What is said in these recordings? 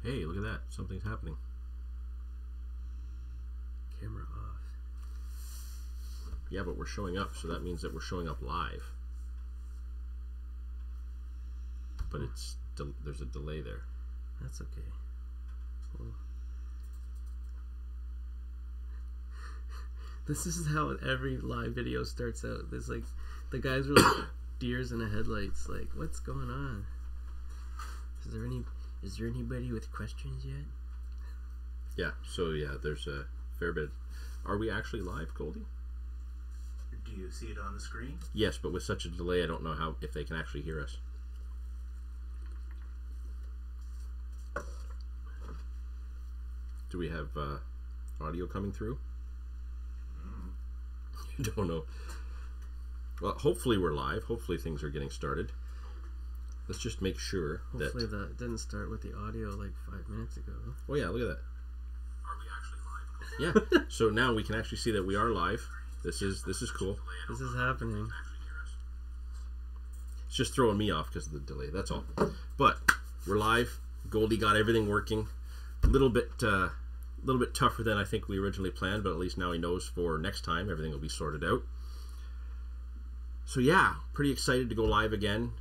Hey, look at that. Something's happening. Camera off. Yeah, but we're showing up, so that means that we're showing up live. But there's a delay there. That's okay. Cool. This is how every live video starts out. There's like, the guys are like deers in the headlights. Like, what's going on? Is there anybody with questions yet? Yeah. So yeah, there's a fair bit. Are we actually live, Goldie? Do you see it on the screen? Yes, but with such a delay, I don't know if they can actually hear us. Do we have audio coming through? You don't know. Well, hopefully we're live. Hopefully things are getting started. Let's just make sure Hopefully that didn't start with the audio like 5 minutes ago. Oh yeah, look at that. Are we actually live? Yeah. So now we can actually see that we are live. This is cool. This is happening. It's just throwing me off because of the delay. That's all. But we're live. Goldie got everything working. A little bit tougher than I think we originally planned, but at least now he knows for next time everything will be sorted out. So yeah, pretty excited to go live again.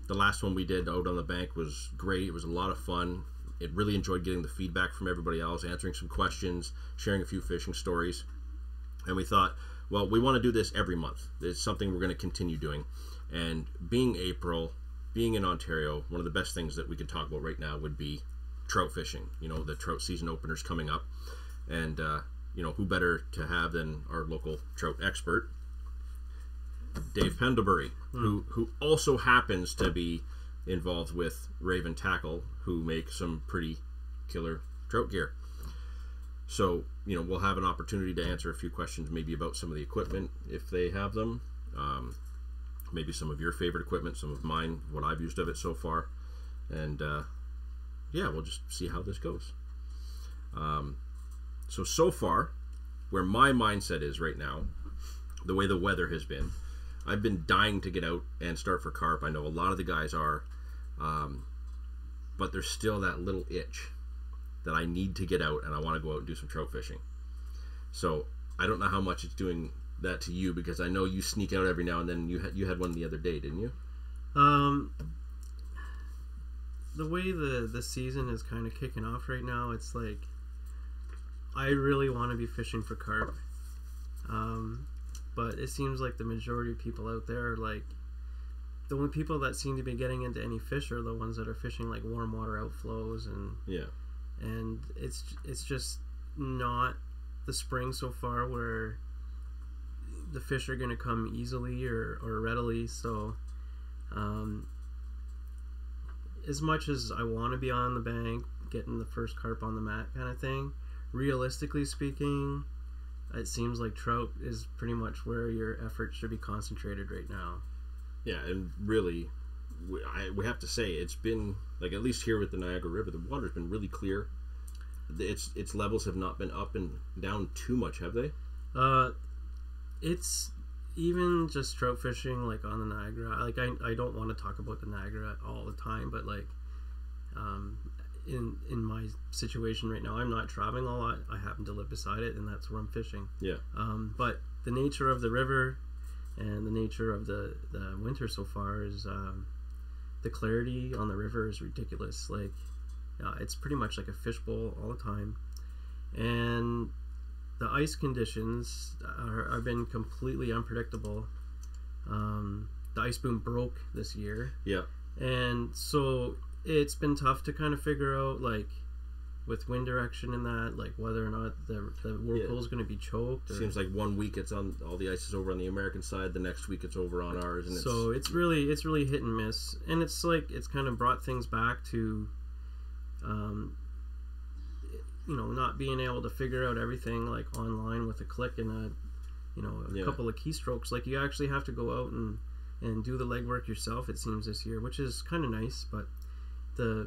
The last one we did out on the bank was great. It was a lot of fun. It really enjoyed getting the feedback from everybody else, answering some questions, sharing a few fishing stories. And we thought, well, we want to do this every month. It's something we're going to continue doing. And being April, being in Ontario, one of the best things that we could talk about right now would be trout fishing. You know, the trout season opener's coming up. And, you know, who better to have than our local trout expert, Dave Pendlebury, who also happens to be involved with Raven Tackle, who make some pretty killer trout gear. So, you know, we'll have an opportunity to answer a few questions maybe about some of the equipment if they have them. Maybe some of your favorite equipment, some of mine, what I've used of it so far. And, yeah, we'll just see how this goes. So far, where my mindset is right now, the way the weather has been, I've been dying to get out and start for carp. I know a lot of the guys are, but there's still that little itch that I need to get out and I want to go out and do some trout fishing. So I don't know how much it's doing that to you, because I know you sneak out every now and then. You had one the other day, didn't you? The way the season is kind of kicking off right now, it's like I really want to be fishing for carp. But it seems like the majority of people out there are like, the only people that seem to be getting into any fish are the ones that are fishing like warm water outflows, and yeah, and it's just not the spring so far where the fish are going to come easily or readily. So as much as I want to be on the bank getting the first carp on the mat kind of thing, realistically speaking, it seems like trout is pretty much where your effort should be concentrated right now. Yeah, and really, we have to say it's been, like, at least here with the Niagara River, the water's been really clear. Its levels have not been up and down too much, have they? It's even just trout fishing, like on the Niagara. Like I don't want to talk about the Niagara all the time, but like in my situation right now, I'm not traveling a lot. I happen to live beside it, and that's where I'm fishing. Yeah. But the nature of the river and the nature of the winter so far is the clarity on the river is ridiculous. Like it's pretty much like a fishbowl all the time, and the ice conditions have been completely unpredictable. The ice boom broke this year. Yeah. And so it's been tough to kind of figure out, like, with wind direction and that, like, whether or not the whirlpool is going to be choked. Or, seems like 1 week it's on, all the ice is over on the American side, the next week it's over on ours, and so it's really hit and miss, and it's like it's kind of brought things back to, you know, not being able to figure out everything like online with a click and a couple of keystrokes. Like, you actually have to go out and do the legwork yourself, it seems, this year, which is kind of nice. But there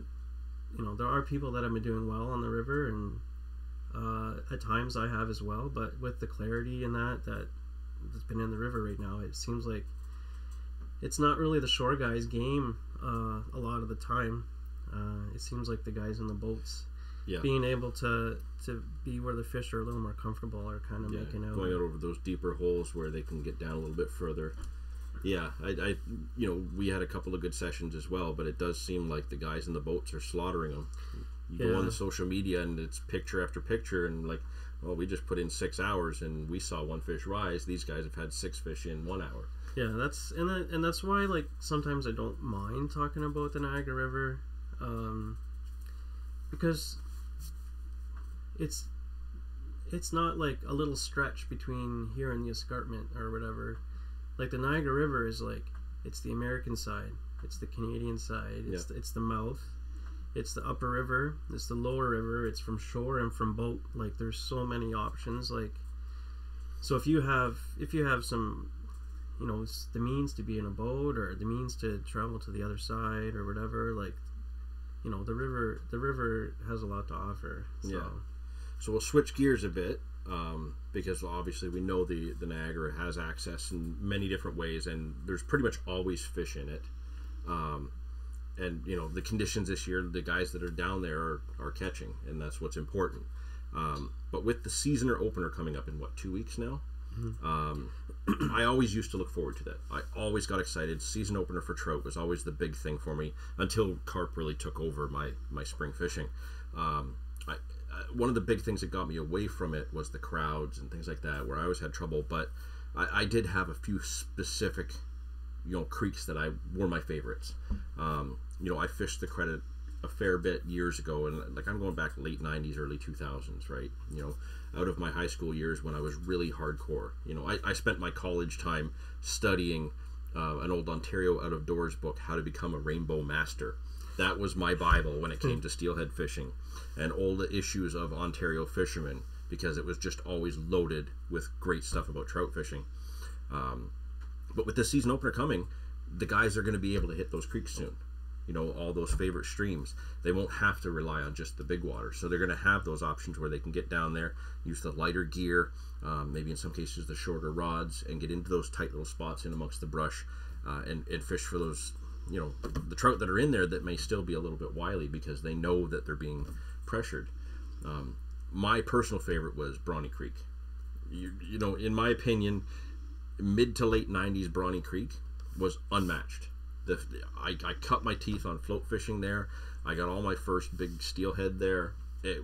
are people that have been doing well on the river, and at times I have as well. But with the clarity and that's been in the river right now, it seems like it's not really the shore guys' game a lot of the time. It seems like the guys in the boats, Yeah. being able to be where the fish are a little more comfortable, are kind of making out. Going out over those deeper holes where they can get down a little bit further. Yeah, I we had a couple of good sessions as well, but it does seem like the guys in the boats are slaughtering them. You go on the social media and it's picture after picture, and like, well, we just put in 6 hours and we saw one fish rise. These guys have had 6 fish in 1 hour. Yeah, that's why, like, sometimes I don't mind talking about the Niagara River, because it's not like a little stretch between here and the escarpment or whatever. Like, the Niagara River is like, it's the American side, it's the Canadian side, it's the mouth, it's the upper river, it's the lower river, it's from shore and from boat. Like, there's so many options. Like, so if you have some, the means to be in a boat, or the means to travel to the other side or whatever, like, the river has a lot to offer. So. Yeah. So we'll switch gears a bit, because obviously we know the Niagara has access in many different ways, and there's pretty much always fish in it. And the conditions this year, the guys that are down there are catching, and that's what's important. But with the season opener coming up in 2 weeks now, I always used to look forward to that. I always got excited. Season opener for trout was always the big thing for me until carp really took over my spring fishing. One of the big things that got me away from it was the crowds and things like that, where I always had trouble. But I did have a few specific, creeks that were my favorites. I fished the Credit a fair bit years ago, and like, I'm going back late 90s, early 2000s, right? Out of my high school years when I was really hardcore. I spent my college time studying an old Ontario Out of Doors book, How to Become a Rainbow Master. That was my Bible when it came to steelhead fishing and all the issues of Ontario fishermen, because it was just always loaded with great stuff about trout fishing. But with this season opener coming, the guys are going to be able to hit those creeks soon. All those favorite streams. They won't have to rely on just the big water. So they're going to have those options where they can get down there, use the lighter gear, maybe in some cases the shorter rods, and get into those tight little spots in amongst the brush, and fish for those, the trout that are in there that may still be a little bit wily because they know that they're being pressured. My personal favorite was Brawny Creek. In my opinion, mid to late 90s Brawny Creek was unmatched. I cut my teeth on float fishing there. I got all my first big steelhead there. It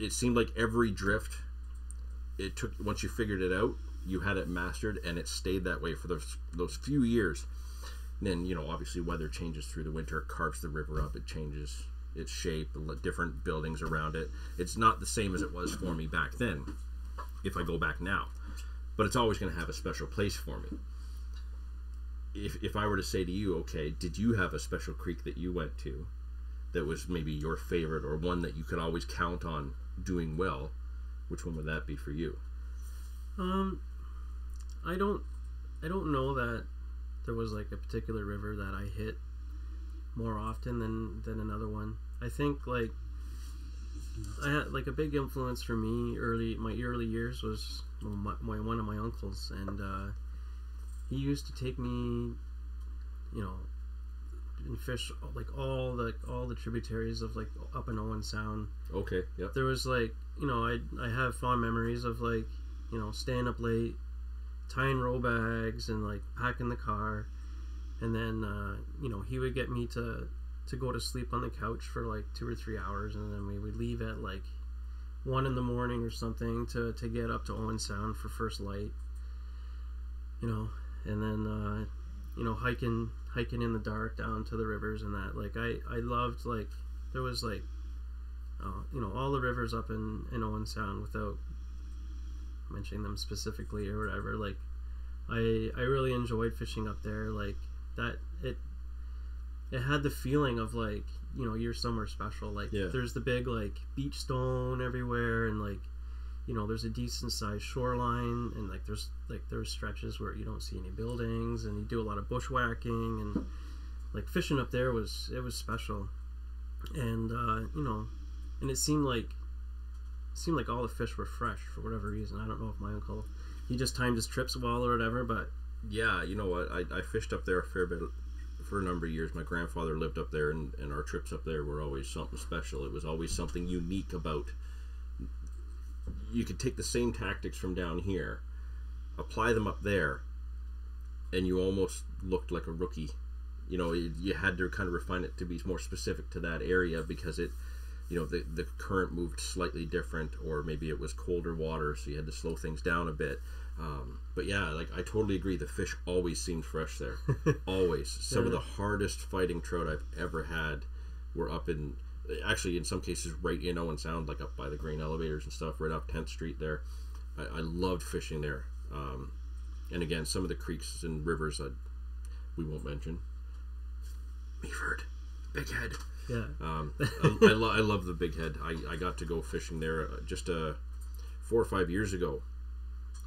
seemed like every drift, it took, once you figured it out, you had it mastered, and it stayed that way for those few years. And then, obviously weather changes through the winter, it carves the river up, it changes its shape, different buildings around it. It's not the same as it was for me back then, if I go back now. But it's always going to have a special place for me. If I were to say to you, okay, did you have a special creek that you went to that was maybe your favorite, or one that you could always count on doing well, which one would that be for you? I don't know that there was like a particular river that I hit more often than another one. I think like I had like a big influence for me my early years was one of my uncles, and he used to take me, and fish like all the tributaries of like up in Owen Sound. Okay, yep. There was like, I have fond memories of like, staying up late, tying row bags and like packing the car, and then he would get me to go to sleep on the couch for like 2 or 3 hours, and then we would leave at like 1 in the morning or something to get up to Owen Sound for first light. And then hiking in the dark down to the rivers and that. Like I loved, like, there was like all the rivers up in Owen Sound, without mentioning them specifically or whatever. Like I really enjoyed fishing up there. Like that, it had the feeling of like, you're somewhere special. Like there's the big like beach stone everywhere, and like, there's a decent sized shoreline, and like there's stretches where you don't see any buildings, and you do a lot of bushwhacking, and like fishing up there was special. And and it seemed like all the fish were fresh for whatever reason. I don't know if my uncle, he just timed his trips well or whatever, but yeah, you know what, I fished up there a for a number of years. My grandfather lived up there, and our trips up there were always something special. It was always something unique about. You could take the same tactics from down here, apply them up there, and you almost looked like a rookie. You know, you had to kind of refine it to be more specific to that area because it, you know, the current moved slightly different, or maybe it was colder water, so you had to slow things down a bit. But yeah, like I totally agree. The fish always seemed fresh there, always. Some of the hardest fighting trout I've ever had were up in, actually in some cases right in Owen Sound, like up by the grain elevators and stuff, right off 10th Street there. I loved fishing there. And again, some of the creeks and rivers we won't mention. Meaford, Big Head. Yeah. I love the Big Head. I got to go fishing there just 4 or 5 years ago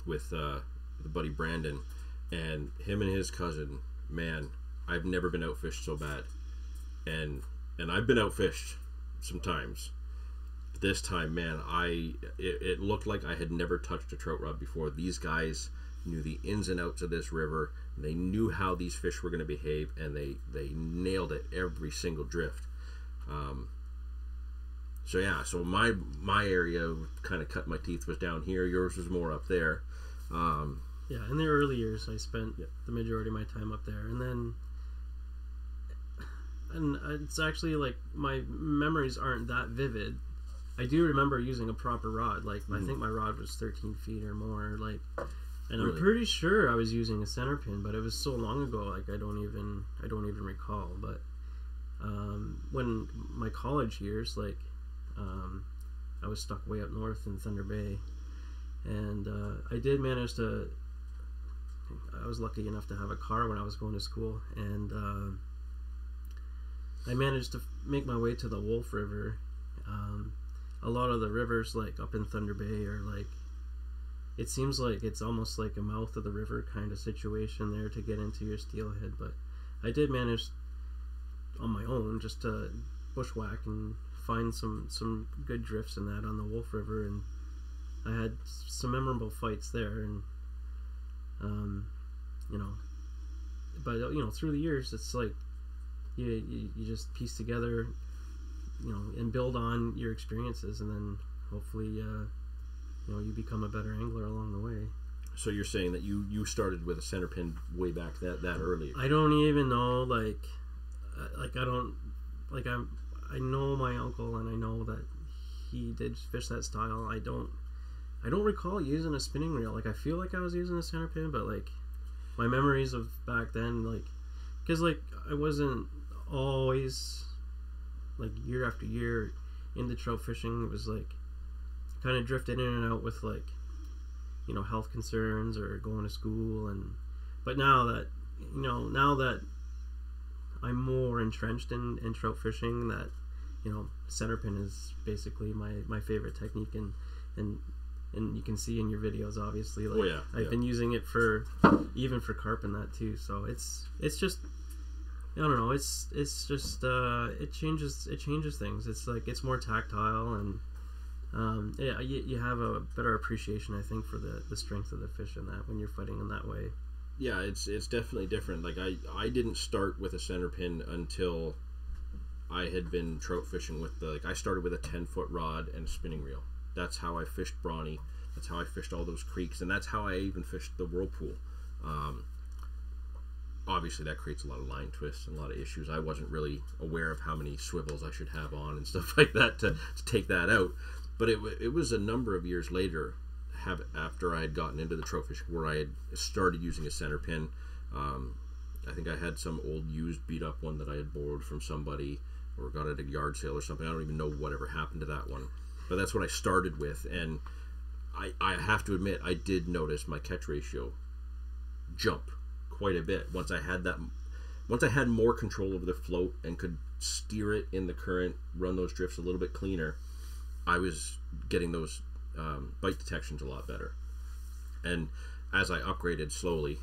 with the buddy Brandon, and him and his cousin. Man, I've never been outfished so bad, and I've been outfished sometimes. This time, man, it looked like I had never touched a trout rod before. These guys knew the ins and outs of this river. They knew how these fish were going to behave, and they nailed it every single drift. So yeah, so my area kind of cut my teeth was down here. Yours was more up there. Yeah, in the early years, I spent the majority of my time up there, and it's actually like my memories aren't that vivid. I do remember using a proper rod. Like I think my rod was 13 feet or more. Like, and really? I'm pretty sure I was using a center pin, but it was so long ago. Like I don't even recall. But when my college years, like I was stuck way up north in Thunder Bay, and I did manage to. I was lucky enough to have a car when I was going to school, and I managed to make my way to the Wolf River. A lot of the rivers, like up in Thunder Bay, are like, it seems like it's almost like a mouth of the river kind of situation there to get into your steelhead. But I did manage on my own just to bushwhack and find some good drifts in that on the Wolf River, and I had some memorable fights there, and you know, but you know, through the years, it's like you just piece together, you know, and build on your experiences, and then hopefully you know, you become a better angler along the way. So you're saying that you started with a center pin way back that early? I don't even know, like I don't, like I know my uncle, and I know that he did fish that style. I don't recall using a spinning reel. Like I feel like I was using a center pin, but like my memories of back then, like, because like I wasn't always like year after year into trout fishing. It was like kind of drifted in and out with, like, you know, health concerns or going to school, and but now that, you know, now that I'm more entrenched in trout fishing, that, you know, center pin is basically my favorite technique, and you can see in your videos, obviously, like, I've been using it for even for carp and that too. So it's just, I don't know, it's just it changes things. It's like it's more tactile, and yeah, you have a better appreciation, I think, for the strength of the fish in that when you're fighting in that way. Yeah, it's definitely different. Like I didn't start with a center pin until I had been trout fishing with I started with a 10-foot rod and a spinning reel. That's how I fished Brawny. That's how I fished all those creeks, and that's how I even fished the whirlpool. Obviously, that creates a lot of line twists and a lot of issues. I wasn't really aware of how many swivels I should have on and stuff like that to take that out. But it was a number of years later, after I had gotten into the trout fishing, where I had started using a center pin. I think I had some old used beat up one that I had borrowed from somebody or got at a yard sale or something. I don't even know whatever happened to that one. But that's what I started with, and I have to admit, I did notice my catch ratio jump quite a bit once I had more control over the float and could steer it in the current, run those drifts a little bit cleaner. I was getting those bite detections a lot better. And as I upgraded slowly,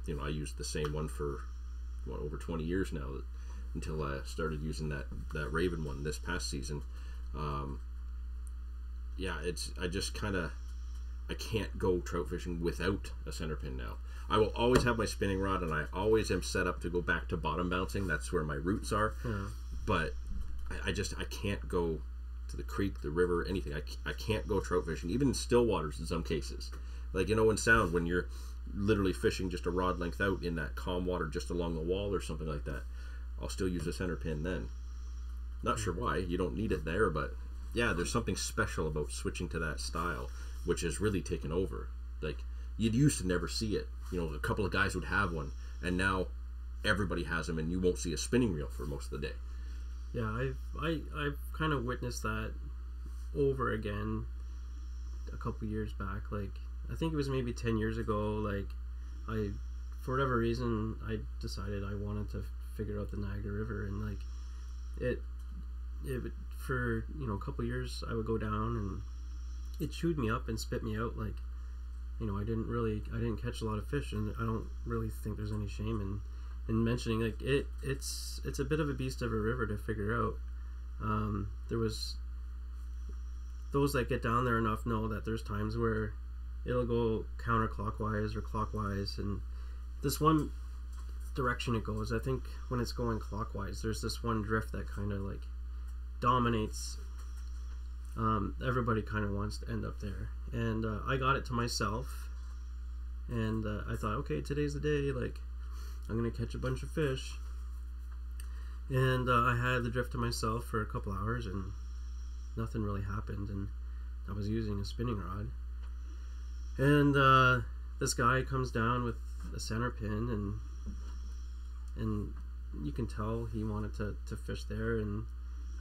you know, I used the same one for over 20 years now, until I started using that Raven one this past season. Yeah, I I can't go trout fishing without a center pin now. I will always have my spinning rod, and I always am set up to go back to bottom bouncing. That's where my roots are. Yeah. But I can't go to the creek, the river, anything. I can't go trout fishing, even in still waters in some cases. Like, in sound, when you're literally fishing just a rod length out in that calm water just along the wall or something like that, I'll still use a center pin then. Not sure why. You don't need it there, but yeah, there's something special about switching to that style, which has really taken over. Like, you used to never see it. A couple of guys would have one, and now everybody has them, and you won't see a spinning reel for most of the day. Yeah, I've kind of witnessed that over again a couple years back. Like, I think it was maybe 10 years ago. Like, for whatever reason, I decided I wanted to figure out the Niagara River, and like it for a couple years I would go down and it chewed me up and spit me out. Like, I didn't catch a lot of fish, and I don't really think there's any shame in mentioning, like, it's a bit of a beast of a river to figure out. There was those that get down there enough know that there's times where it'll go counterclockwise or clockwise, and this one direction it goes, I think when it's going clockwise, there's this one drift that kind of like dominates. Everybody kind of wants to end up there, and I got it to myself, and I thought, okay, today's the day, like, I'm gonna catch a bunch of fish, and I had the drift to myself for a couple hours, and nothing really happened, and I was using a spinning rod, and this guy comes down with a center pin, and you can tell he wanted to fish there, and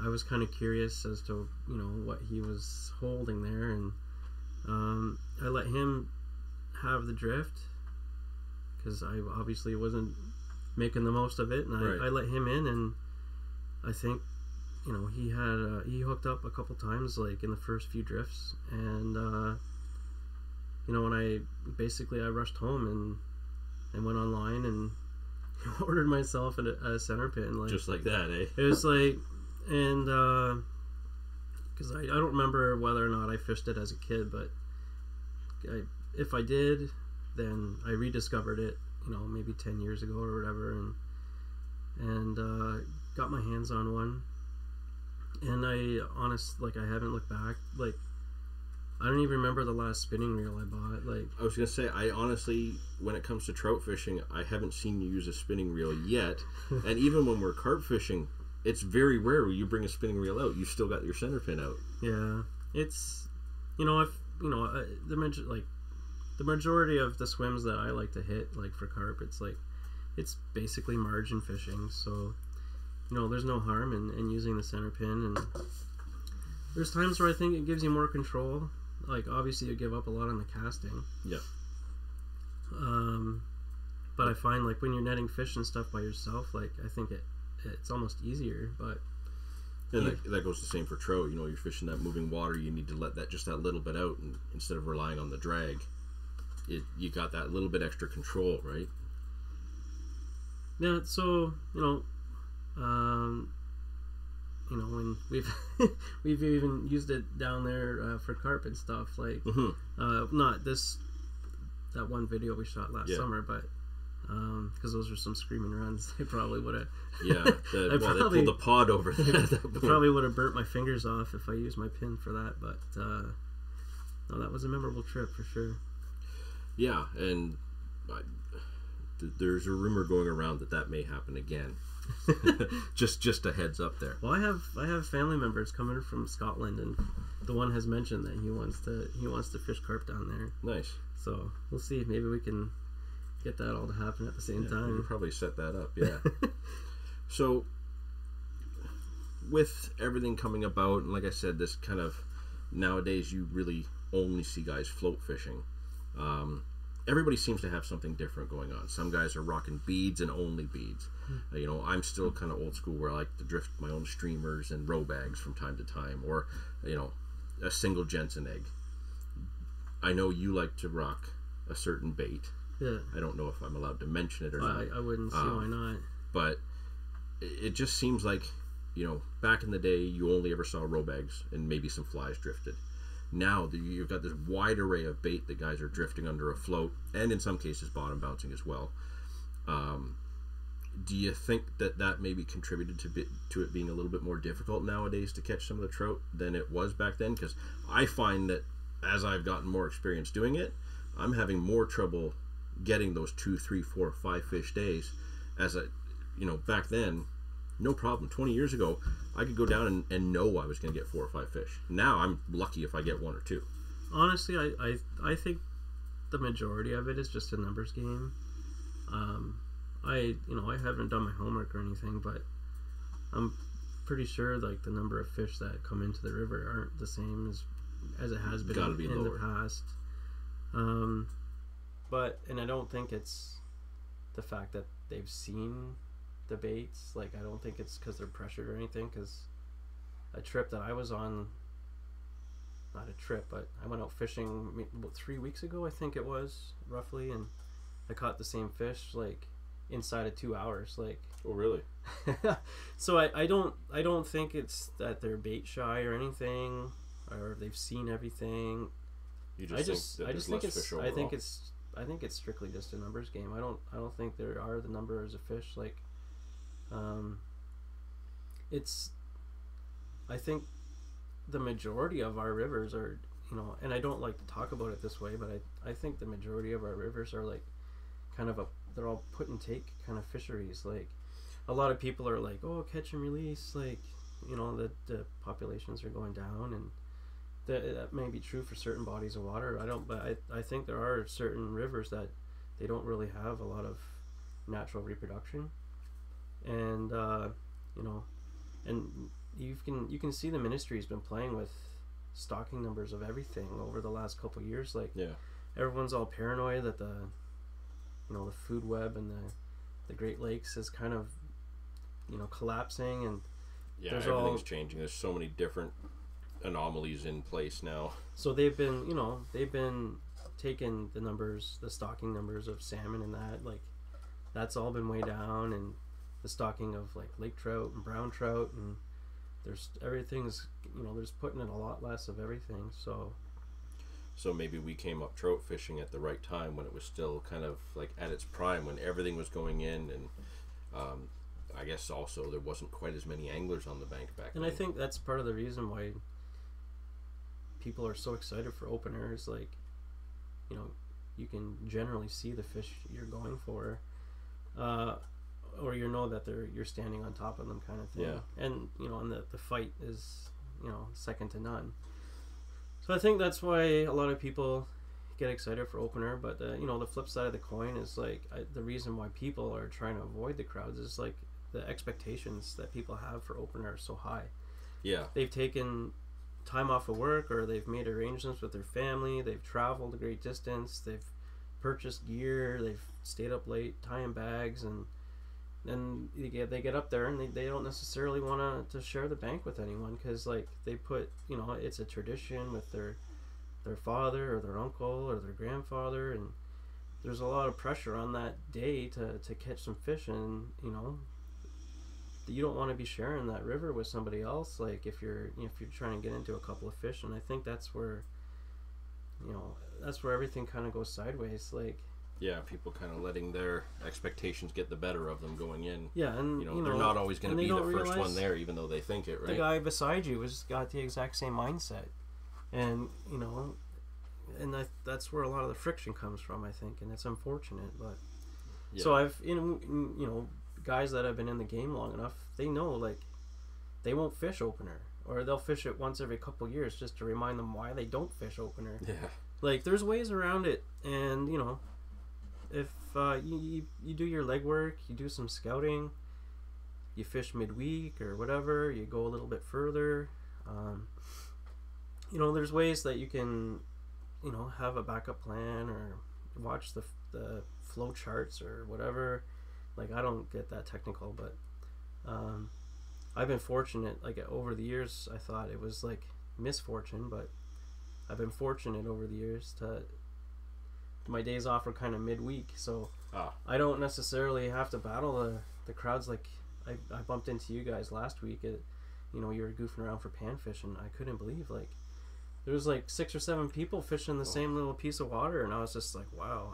I was kind of curious as to what he was holding there, and I let him have the drift because I obviously wasn't making the most of it, and right. I let him in, and I think he hooked up a couple times, like in the first few drifts, and when I rushed home and went online and ordered myself a center pin, like, just like that, eh? It was like, and because I don't remember whether or not I fished it as a kid, but if I did, then I rediscovered it, maybe 10 years ago or whatever, and got my hands on one, and I haven't looked back. Like, I don't even remember the last spinning reel I bought. Like, I was gonna say, I honestly, when it comes to trout fishing, I haven't seen you use a spinning reel yet. And even when we're carp fishing, it's very rare when you bring a spinning reel out, you still got your center pin out. Yeah, it's the majority of the swims that I like to hit, like for carp, it's basically margin fishing. So there's no harm in using the center pin, and there's times where I think it gives you more control. Like, obviously you give up a lot on the casting. Yeah. But I find, like, when you're netting fish and stuff by yourself, like, I think it's almost easier. But and that goes the same for trout. You're fishing that moving water, you need to let that little bit out, and instead of relying on the drag, you got that little bit extra control, right? Yeah. So when we've even used it down there for carp and stuff, like, not that one video we shot last summer, but because those were some screaming runs, they probably would have. Yeah, they pulled the pod over that. Probably would have burnt my fingers off if I used my pin for that, but no, that was a memorable trip for sure. Yeah, and there's a rumor going around that may happen again. just a heads up there. Well, I have family members coming from Scotland, and the one has mentioned that he wants to fish carp down there. Nice. So we'll see. Maybe we can get that all to happen at the same time. We'll probably set that up. Yeah. So with everything coming about, and like I said, this kind of nowadays you really only see guys float fishing. Everybody seems to have something different going on. Some guys are rocking beads and only beads. I'm still kind of old school where I like to drift my own streamers and row bags from time to time, or a single Jensen egg. I know you like to rock a certain bait. Yeah. I don't know if I'm allowed to mention it or not. I wouldn't see why not. But it just seems like, back in the day, you only ever saw row bags and maybe some flies drifted. Now you've got this wide array of bait that guys are drifting under a float, and in some cases bottom bouncing as well. Do you think that maybe contributed to it being a little bit more difficult nowadays to catch some of the trout than it was back then? Because I find that as I've gotten more experience doing it, I'm having more trouble getting those 2, 3, 4, 5 fish days. Back then, no problem. 20 years ago, I could go down and know I was going to get 4 or 5 fish. Now I'm lucky if I get 1 or 2. Honestly, I think the majority of it is just a numbers game. I haven't done my homework or anything, but I'm pretty sure like the number of fish that come into the river aren't the same as it has been in the past. And I don't think it's the fact that they've seen the baits. Like, I don't think it's because they're pressured or anything, because a trip that I was on, not a trip, but I went out fishing about 3 weeks ago, I think it was, roughly, and I caught the same fish like inside of 2 hours. Like, oh really? So I don't think it's that they're bait shy or anything, or they've seen everything. I think it's strictly just a numbers game. I don't think there are the numbers of fish. Like, I think the majority of our rivers are, and I don't like to talk about it this way, but I think the majority of our rivers are like kind of they're all put and take kind of fisheries. Like, a lot of people are like, oh, catch and release, like, the populations are going down, and that may be true for certain bodies of water. I think there are certain rivers that they don't really have a lot of natural reproduction, and and you can see the ministry's been playing with stocking numbers of everything over the last couple of years. Like, everyone's all paranoid that the food web and the Great Lakes is kind of collapsing, and everything's changing. There's so many different anomalies in place now. So they've been taking the stocking numbers of salmon, and that's all been way down, and the stocking of like lake trout and brown trout, and there's putting in a lot less of everything. So maybe we came up trout fishing at the right time, when it was still kind of like at its prime, when everything was going in, and I guess also there wasn't quite as many anglers on the bank back then. And I think that's part of the reason why people are so excited for openers. Like, you can generally see the fish you're going for, or that you're standing on top of them, kind of thing. Yeah. And and the fight is second to none. So I think that's why a lot of people get excited for opener. But the flip side of the coin is like the reason why people are trying to avoid the crowds is like the expectations that people have for opener are so high. Yeah. They've taken time off of work, or they've made arrangements with their family, they've traveled a great distance, they've purchased gear, they've stayed up late tying bags, and then they get up there and they don't necessarily want to share the bank with anyone, because like they put it's a tradition with their father or their uncle or their grandfather, and there's a lot of pressure on that day to catch some fish, and you don't want to be sharing that river with somebody else, like if you're trying to get into a couple of fish. And I think that's where everything kind of goes sideways. Like, people kind of letting their expectations get the better of them going in. And they're not always going to be the first one there, even though they think it, right? The guy beside you has got the exact same mindset, and and that's where a lot of the friction comes from, I think, and it's unfortunate. But so I've guys that have been in the game long enough, they know like they won't fish opener, or they'll fish it once every couple of years just to remind them why they don't fish opener. Like, there's ways around it, and if you do your legwork, you do some scouting, you fish midweek or whatever, you go a little bit further, there's ways that you can have a backup plan, or watch the flow charts or whatever. Like, I don't get that technical, but I've been fortunate. Like, over the years, I thought it was like misfortune, but I've been fortunate over the years to my days off are kind of midweek, so I don't necessarily have to battle the crowds. Like, I bumped into you guys last week. You were goofing around for panfish, and I couldn't believe, like, there was like 6 or 7 people fishing the same little piece of water, and I was just like, wow.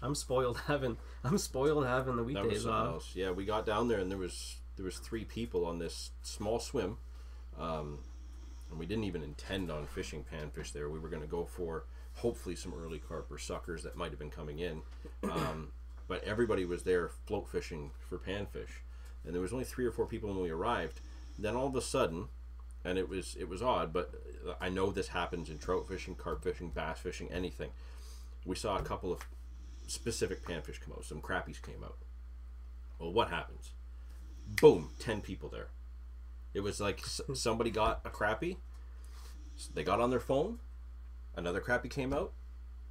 I'm spoiled having the weekdays off. Else. Yeah, we got down there and there was 3 people on this small swim, and we didn't even intend on fishing panfish there. We were going to go for hopefully some early carp or suckers that might have been coming in, but everybody was there float fishing for panfish, and there was only 3 or 4 people when we arrived. Then all of a sudden, and it was odd, but I know this happens in trout fishing, carp fishing, bass fishing, anything. We saw a couple of specific panfish come out. Some crappies came out. Well, what happens? Boom, 10 people there. It was like somebody got a crappie, they got on their phone, another crappie came out,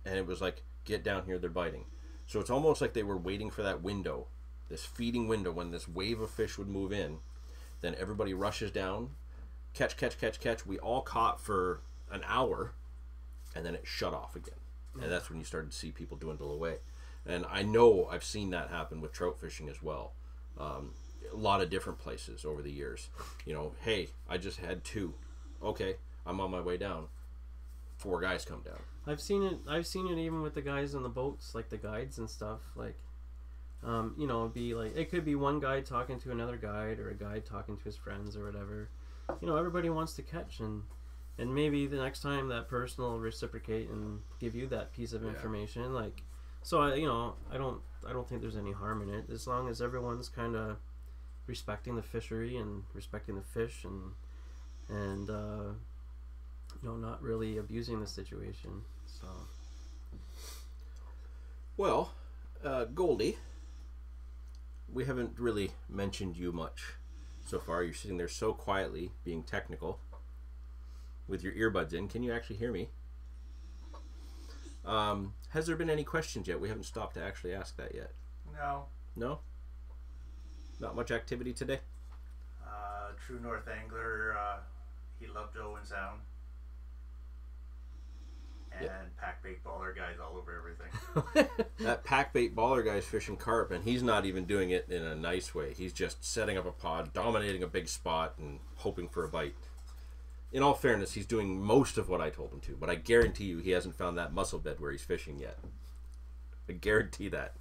and it was like, get down here, they're biting. So it's almost like they were waiting for that window, this feeding window, when this wave of fish would move in. Then everybody rushes down, catch. We all caught for an hour, and then it shut off again. And that's when you started to see people dwindle away. And I know I've seen that happen with trout fishing as well. A lot of different places over the years. You know, hey, I just had 2. Okay, I'm on my way down. 4 guys come down. I've seen it even with the guys on the boats, like the guides and stuff. Like, you know, it'd be like, it could be one guy talking to another guide, or a guide talking to his friends or whatever. You know, everybody wants to catch, and maybe the next time that person will reciprocate and give you that piece of information. Like, so I don't think there's any harm in it, as long as everyone's kind of respecting the fishery and respecting the fish, and you know, not really abusing the situation. So, well, Goldie, we haven't really mentioned you much so far. You're sitting there so quietly, being technical, with your earbuds in. Can you actually hear me? Has there been any questions yet? We haven't stopped to actually ask that yet. No. No? Not much activity today? True North Angler, he loved Owen Sound. And pack bait baller guys all over everything. That pack bait baller guy's fishing carp, and he's not even doing it in a nice way. He's just setting up a pod, dominating a big spot, and hoping for a bite. In all fairness, he's doing most of what I told him to, but I guarantee you he hasn't found that mussel bed where he's fishing yet. I guarantee that.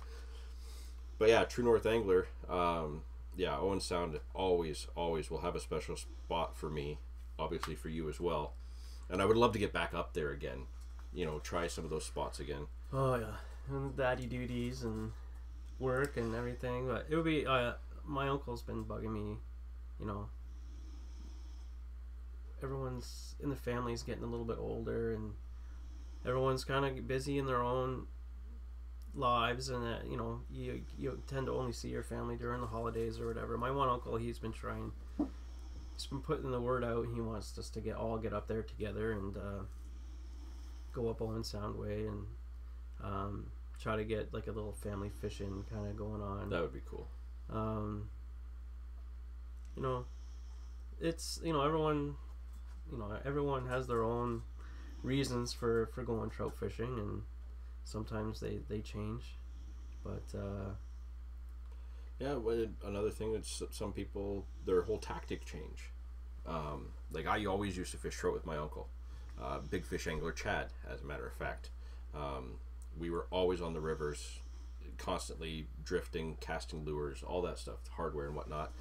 But yeah, True North Angler, Owen Sound always will have a special spot for me, obviously for you as well. And I would love to get back up there again. You know, try some of those spots again. Oh yeah, and daddy duties and work and everything. But it would be. My uncle's been bugging me. You know, everyone's in the family's getting a little bit older, and everyone's kind of busy in their own lives, and you know, you tend to only see your family during the holidays or whatever. My one uncle, he's been putting the word out. He wants us to get up there together and go up Owen Sound Way and try to get like a little family fishing kind of going on. That would be cool. You know, it's, you know, everyone has their own reasons for going trout fishing, and sometimes they change, but another thing is some people, their whole tactic change. Like I always used to fish trout with my uncle, big fish angler Chad, as a matter of fact. We were always on the rivers, constantly drifting, casting lures, all that stuff, hardware and whatnot.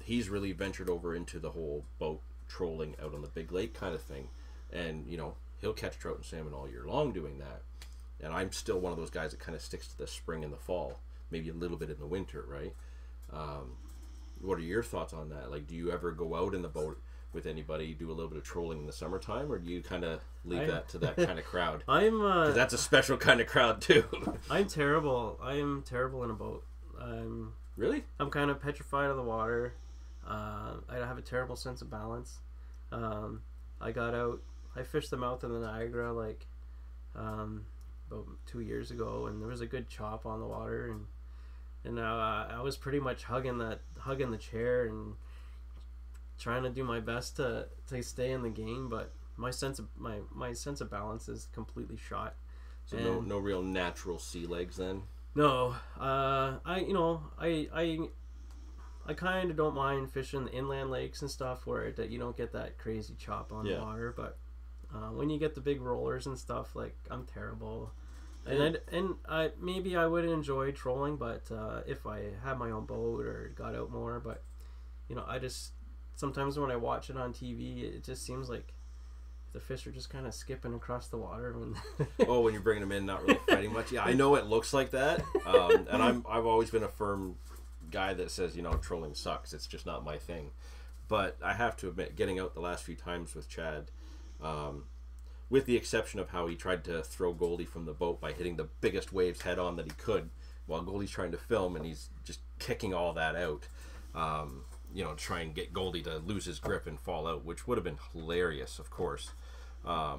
He's really ventured over into the whole boat trolling out on the big lake kind of thing, and you know, he'll catch trout and salmon all year long doing that. And I'm still one of those guys that kind of sticks to the spring and the fall, maybe a little bit in the winter, right? What are your thoughts on that? Like, do you ever go out in the boat with anybody, do a little bit of trolling in the summertime, or do you kind of leave that to that kind of crowd? 'Cause that's a special kind of crowd too. I'm terrible. I am terrible in a boat. Really? I'm kind of petrified of the water. I have a terrible sense of balance. I got out. I fished the mouth of the Niagara like about 2 years ago, and there was a good chop on the water, and I was pretty much hugging the chair and trying to do my best to stay in the game, but my sense of balance is completely shot. So no real natural sea legs then? No. I kind of don't mind fishing the inland lakes and stuff where you don't get that crazy chop on the water, but When you get the big rollers and stuff, like, I'm terrible. And maybe I would enjoy trolling, but if I had my own boat or got out more. But I just sometimes when I watch it on TV, it just seems like the fish are just kind of skipping across the water when. When you're bringing them in, not really fighting much. Yeah, I know it looks like that, and I've always been a firm guy that says trolling sucks. It's just not my thing. But I have to admit, getting out the last few times with Chad. With the exception of how he tried to throw Goldie from the boat by hitting the biggest waves head on that he could, while Goldie's trying to film and he's just kicking all that out, try and get Goldie to lose his grip and fall out, which would have been hilarious, of course. I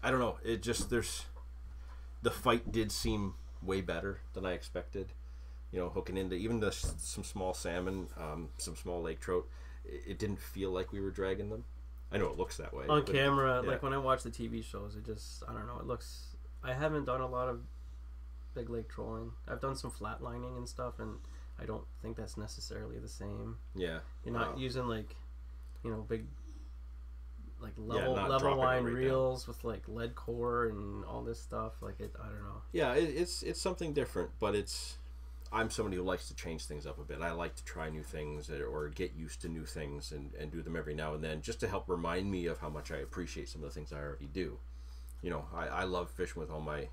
don't know. It just the fight did seem way better than I expected. Hooking into even some small salmon, some small lake trout. It didn't feel like we were dragging them. I know it looks that way. On camera, like when I watch the TV shows, I don't know, it looks... I haven't done a lot of big lake trolling. I've done some flatlining and stuff, and I don't think that's necessarily the same. Yeah. You're not using, like, big, like, level line reels with, like, lead core and all this stuff. Like, I don't know. Yeah, it's something different, but I'm somebody who likes to change things up a bit. I like to try new things or get used to new things and do them every now and then just to help remind me of how much I appreciate some of the things I already do. I love fishing with all my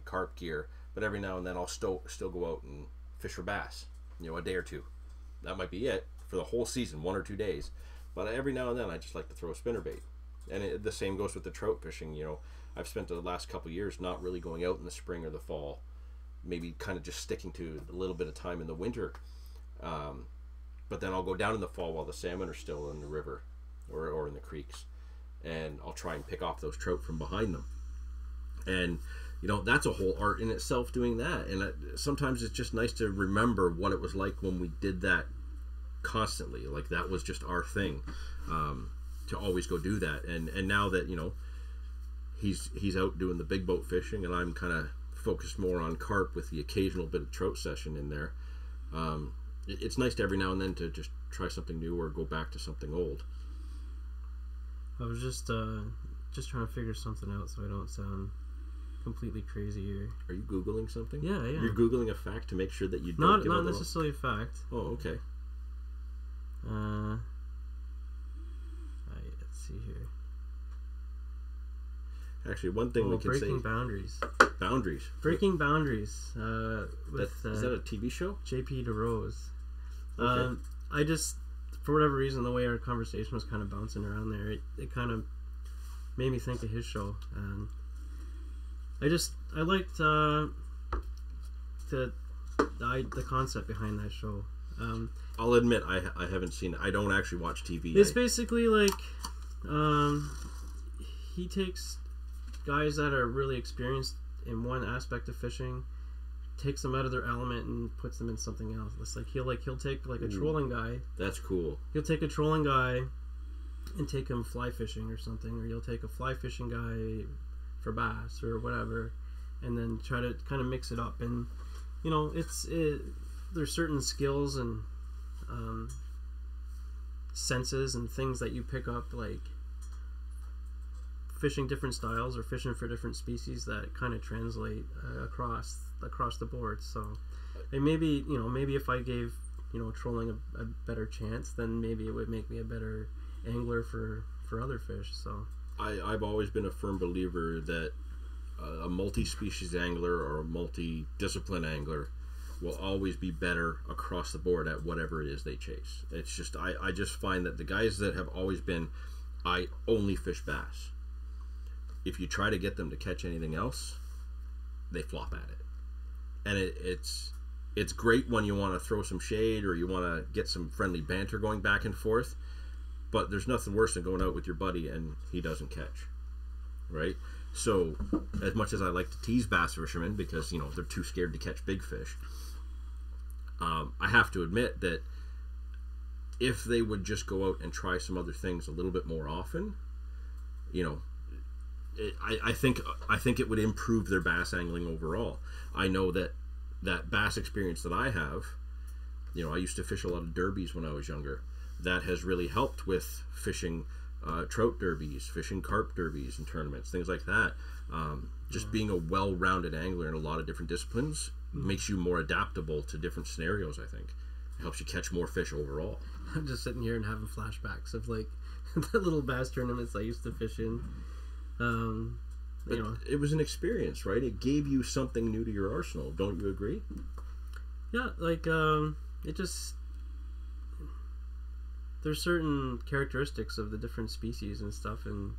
carp gear, but every now and then I'll still go out and fish for bass, a day or two. That might be it for the whole season, 1 or 2 days. But every now and then I just like to throw a spinnerbait. And the same goes with the trout fishing. I've spent the last couple of years not really going out in the spring or the fall. Maybe kind of just sticking to a little bit of time in the winter, but then I'll go down in the fall while the salmon are still in the river or in the creeks, and I'll try and pick off those trout from behind them. And that's a whole art in itself, doing that. And sometimes it's just nice to remember what it was like when we did that constantly. Like, that was just our thing, to always go do that. And now that he's out doing the big boat fishing, and I'm kind of focused more on carp with the occasional bit of trout session in there. It's nice to every now and then to just try something new or go back to something old. I was just trying to figure something out so I don't sound completely crazy here. Are you Googling something? Yeah. You're Googling a fact to make sure that you don't not necessarily a fact. Oh, okay. Let's see here. Actually, one thing we can say... Breaking Boundaries. Boundaries. Breaking Boundaries. Is that a TV show? JP DeRose. Okay. I just, for whatever reason, the way our conversation was kind of bouncing around there, it kind of made me think of his show. I liked the concept behind that show. I'll admit I haven't seen it. I don't actually watch TV. It's basically like he takes guys that are really experienced in one aspect of fishing, takes them out of their element and puts them in something else. It's like he'll take like a trolling guy. That's cool. He'll take a trolling guy and take him fly fishing or something, or he'll take a fly fishing guy for bass or whatever, and then try to kind of mix it up. And there's certain skills and senses and things that you pick up, like fishing different styles or fishing for different species, that kind of translate across the board. So, and maybe if I gave trolling a better chance, then maybe it would make me a better angler for other fish. So I've always been a firm believer that a multi-species angler or a multi-discipline angler will always be better across the board at whatever it is they chase. It's just I just find that the guys that have always been, I only fish bass, if you try to get them to catch anything else, they flop at it. And it's great when you want to throw some shade or you want to get some friendly banter going back and forth, but there's nothing worse than going out with your buddy and he doesn't catch, right? So as much as I like to tease bass fishermen because they're too scared to catch big fish, I have to admit that if they would just go out and try some other things a little bit more often, I think it would improve their bass angling overall. I know that bass experience that I have, I used to fish a lot of derbies when I was younger. That has really helped with fishing trout derbies, fishing carp derbies and tournaments, things like that. Just being a well-rounded angler in a lot of different disciplines makes you more adaptable to different scenarios, I think. It helps you catch more fish overall. I'm just sitting here and having flashbacks of like the little bass tournaments I used to fish in. But it was an experience, right? It gave you something new to your arsenal. Don't you agree? Yeah, like it just, there's certain characteristics of the different species and stuff, and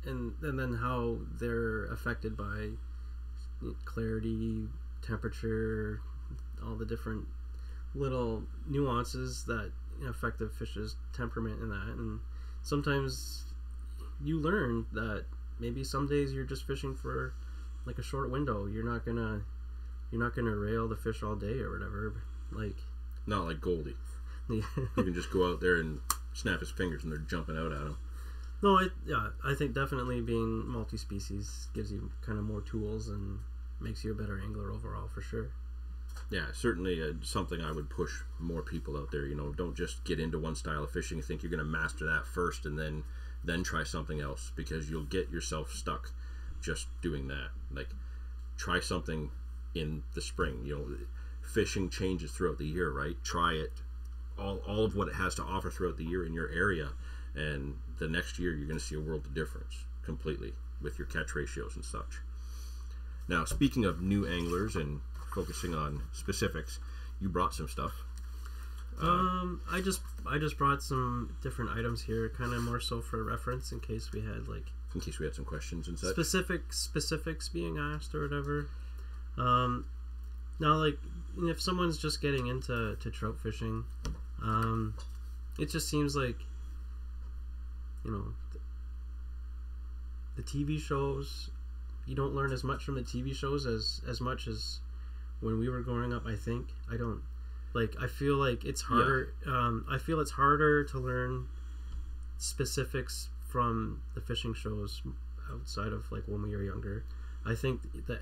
then how they're affected by clarity, temperature, all the different little nuances that affect the fish's temperament and that. And sometimes you learn that maybe some days you're just fishing for like a short window. You're not gonna rail the fish all day or whatever. Like, not like Goldie. Yeah. You can just go out there and snap his fingers and they're jumping out at him. No, I think definitely being multi-species gives you kind of more tools and makes you a better angler overall, for sure. Yeah, certainly something I would push more people out there. Don't just get into one style of fishing and think you're going to master that first and then try something else, because you'll get yourself stuck just doing that. Like, try something in the spring. Fishing changes throughout the year, right? Try it, all of what it has to offer throughout the year in your area, and the next year you're going to see a world of difference completely with your catch ratios and such. Now, speaking of new anglers and focusing on specifics, you brought some stuff. I just brought some different items here, kind of more so for reference in case we had some questions and such. Specifics being asked or whatever. Now, like, if someone's just getting into trout fishing, it just seems like, the TV shows, you don't learn as much from the TV shows as much as when we were growing up. I feel like it's harder. Yeah. I feel it's harder to learn specifics from the fishing shows outside of like when we were younger. I think that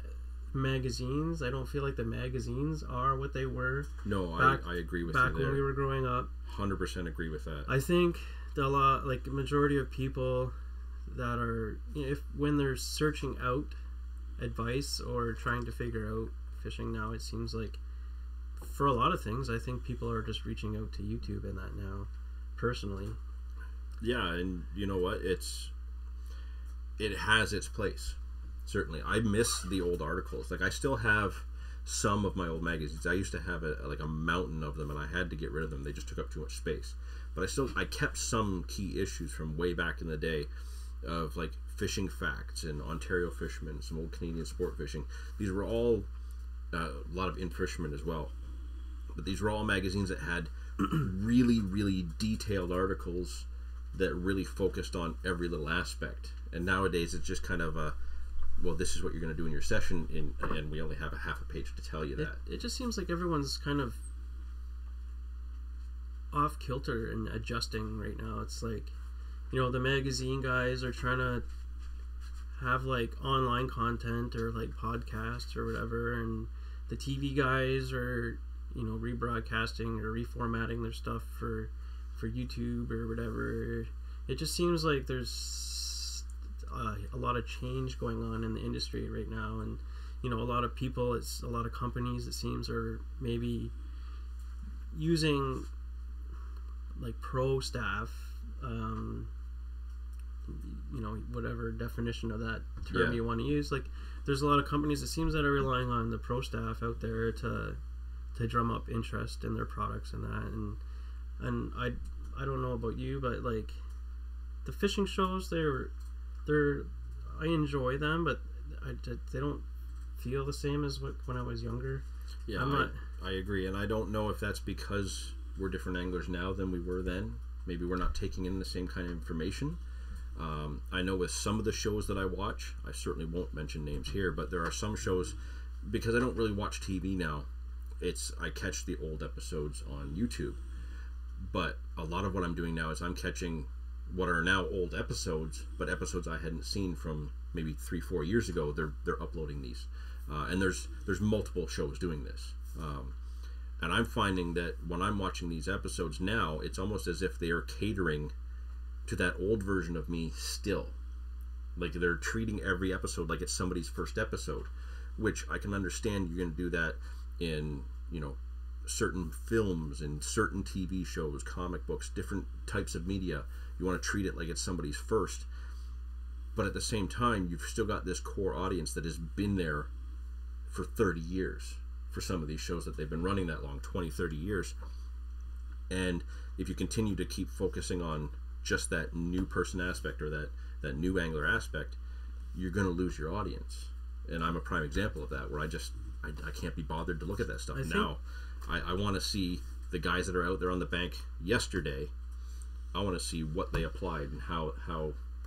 magazines, I don't feel like the magazines are what they were. No, I agree with you there. Back when we were growing up. 100% agree with that. I think the majority of people that are, when they're searching out advice or trying to figure out fishing now, it seems like for a lot of things, I think people are just reaching out to YouTube and that now, personally. Yeah, and you know what? It has its place. Certainly. I miss the old articles. Like, I still have some of my old magazines. I used to have a mountain of them, and I had to get rid of them. They just took up too much space. But I kept some key issues from way back in the day of like fishing facts and Ontario fishermen, some old Canadian sport fishing. These were all a lot of in-fishermen as well. But these were all magazines that had really, really detailed articles that really focused on every little aspect. And nowadays it's just kind of this is what you're going to do in your session, and we only have a half a page to tell you that. It just seems like everyone's kind of off kilter and adjusting right now. It's like, the magazine guys are trying to have like online content or like podcasts or whatever, and the TV guys are rebroadcasting or reformatting their stuff for YouTube or whatever. It just seems like there's a lot of change going on in the industry right now, and a lot of people, a lot of companies, it seems, are maybe using like pro staff, whatever definition of that term you want to use. Like, there's a lot of companies, it seems, that are relying on the pro staff out there to drum up interest in their products and that. And I don't know about you, but like the fishing shows, I enjoy them, but they don't feel the same as when I was younger. Yeah, I agree, and I don't know if that's because we're different anglers now than we were then. Maybe we're not taking in the same kind of information. I know with some of the shows that I watch, I certainly won't mention names here, but there are some shows, because I don't really watch TV now, I catch the old episodes on YouTube. But a lot of what I'm doing now is I'm catching what are now old episodes, but episodes I hadn't seen from maybe 3-4 years ago. They're uploading these, and there's multiple shows doing this. And I'm finding that when I'm watching these episodes now, it's almost as if they are catering to that old version of me still. Like, they're treating every episode like it's somebody's first episode, which I can understand. You're going to do that in, you know, certain films and certain TV shows, comic books, different types of media. You want to treat it like it's somebody's first. But at the same time, you've still got this core audience that has been there for 30 years for some of these shows that they've been running that long, 20, 30 years. And if you continue to keep focusing on just that new person aspect or that new angler aspect, you're going to lose your audience. And I'm a prime example of that, where I can't be bothered to look at that stuff now. I want to see the guys that are out there on the bank yesterday. I want to see what they applied and how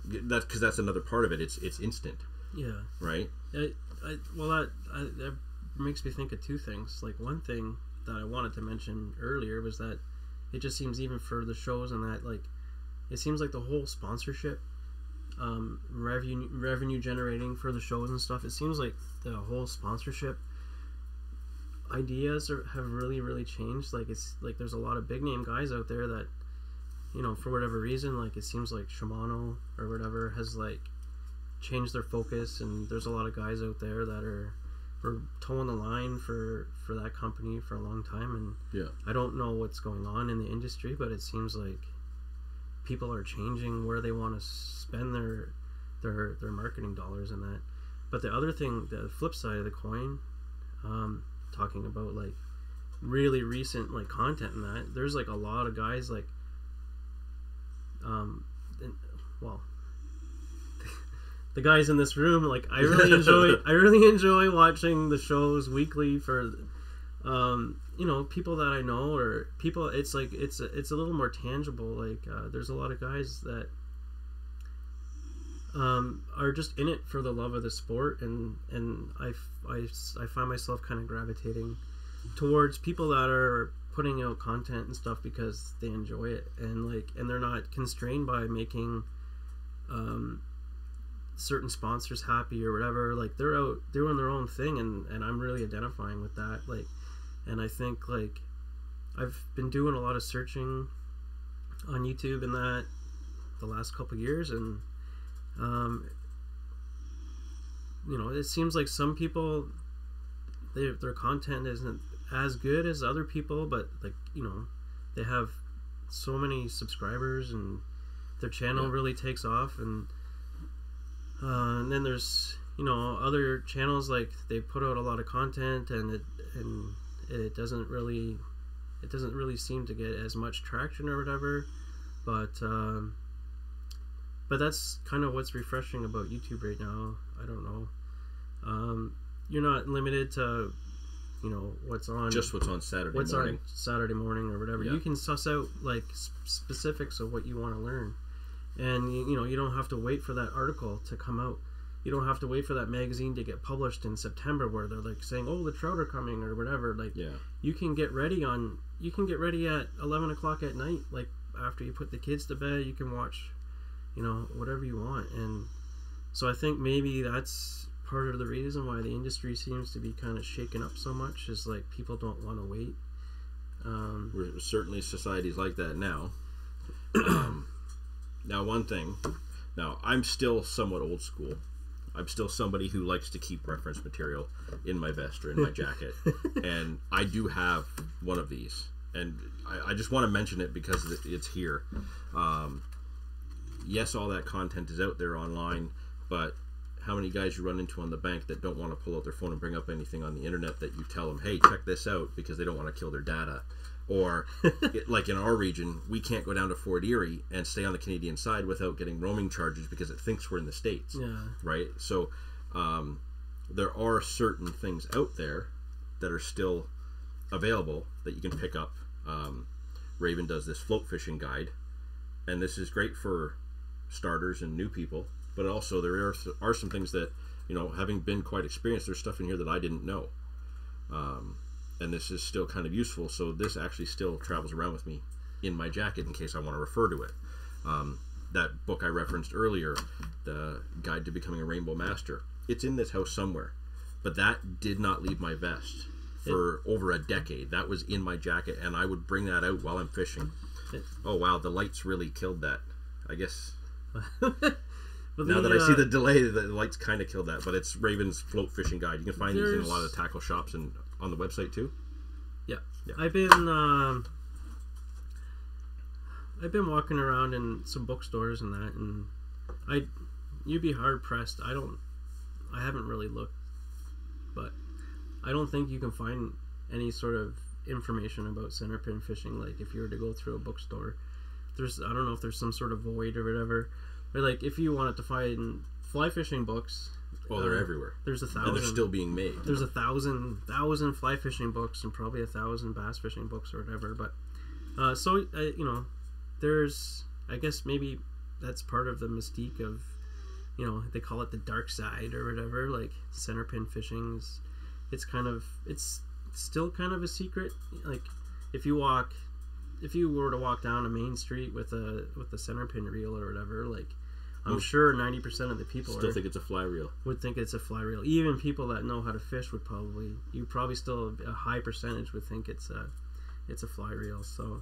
that's, because that's another part of it. It's instant. Yeah. Right. That makes me think of two things. Like, one thing that I wanted to mention earlier was that it just seems, even for the shows and that, like, it seems like the whole sponsorship, revenue generating for the shows and stuff, it seems like the whole sponsorship ideas have really changed. Like, it's like there's a lot of big name guys out there that, you know, for whatever reason, like, it seems like Shimano or whatever has, like, changed their focus, and there's a lot of guys out there that were towing the line for that company for a long time. And yeah, I don't know what's going on in the industry, but it seems like people are changing where they want to spend their marketing dollars and that. But the other thing, the flip side of the coin, talking about, like, really recent, like, content and that, there's, like, a lot of guys, like, the guys in this room, like, I really enjoy watching the shows weekly for, you know, people that I know, or people, it's like, it's a little more tangible. Like, there's a lot of guys that are just in it for the love of the sport, and I find myself kind of gravitating towards people that are putting out content and stuff because they enjoy it, and they're not constrained by making certain sponsors happy or whatever. Like, they're out doing their own thing, and I'm really identifying with that. Like, and I think, like, I've been doing a lot of searching on YouTube and that the last couple of years, and you know, it seems like some people, their content isn't as good as other people, but, like, you know, they have so many subscribers and their channel really takes off, and then there's, you know, other channels, like, they put out a lot of content and it doesn't really seem to get as much traction or whatever, but that's kind of what's refreshing about YouTube right now. I don't know. You're not limited to, you know, what's on Saturday morning or whatever. You can suss out, like, specifics of what you want to learn, and you know, you don't have to wait for that article to come out. You don't have to wait for that magazine to get published in September where they're, like, saying, oh, the trout are coming or whatever. Like, you can get ready at 11 o'clock at night. Like, after you put the kids to bed, you can watch, you know, whatever you want. And so I think maybe that's part of the reason why the industry seems to be kind of shaken up so much, is, like, people don't want to wait. We're certainly society's like that now. Now, one thing, I'm still somewhat old school. I'm still somebody who likes to keep reference material in my vest or in my jacket. And I do have one of these. And I just want to mention it because it's here. Yes, all that content is out there online, but how many guys you run into on the bank that don't want to pull out their phone and bring up anything on the internet that you tell them, hey, check this out, because they don't want to kill their data? Or, like in our region, we can't go down to Fort Erie and stay on the Canadian side without getting roaming charges because it thinks we're in the States. Yeah. Right? So, there are certain things out there that are still available that you can pick up. Raven does this float fishing guide, and this is great for starters and new people, but also there are some things that, you know, having been quite experienced, there's stuff in here that I didn't know. And this is still kind of useful, so this actually still travels around with me in my jacket in case I want to refer to it. That book I referenced earlier, The Guide to Becoming a Rainbow Master, it's in this house somewhere, but that did not leave my vest for over a decade. That was in my jacket, and I would bring that out while I'm fishing. Oh wow, the lights really killed that I guess But now that I see the delay, the lights kind of killed that. But it's Raven's Float Fishing Guide. You can find these in a lot of tackle shops and on the website too. Yeah. I've been walking around in some bookstores and that, and you'd be hard pressed. I haven't really looked, but I don't think you can find any sort of information about centerpin fishing. Like if you were to go through a bookstore, I don't know if there's some sort of void or whatever. Or like if you wanted to find fly fishing books, they're everywhere. There's 1,000, and they're still being made. There's 1,000 fly fishing books and probably 1,000 bass fishing books or whatever. But you know, there's, I guess maybe that's part of the mystique of, you know, they call it the dark side or whatever. Like centerpin fishing it's still kind of a secret. Like if you were to walk down a main street with a centerpin reel or whatever, like I'm sure 90% of the people still think it's a fly reel. Would think it's a fly reel. Even people that know how to fish would probably still a high percentage would think it's a fly reel. So,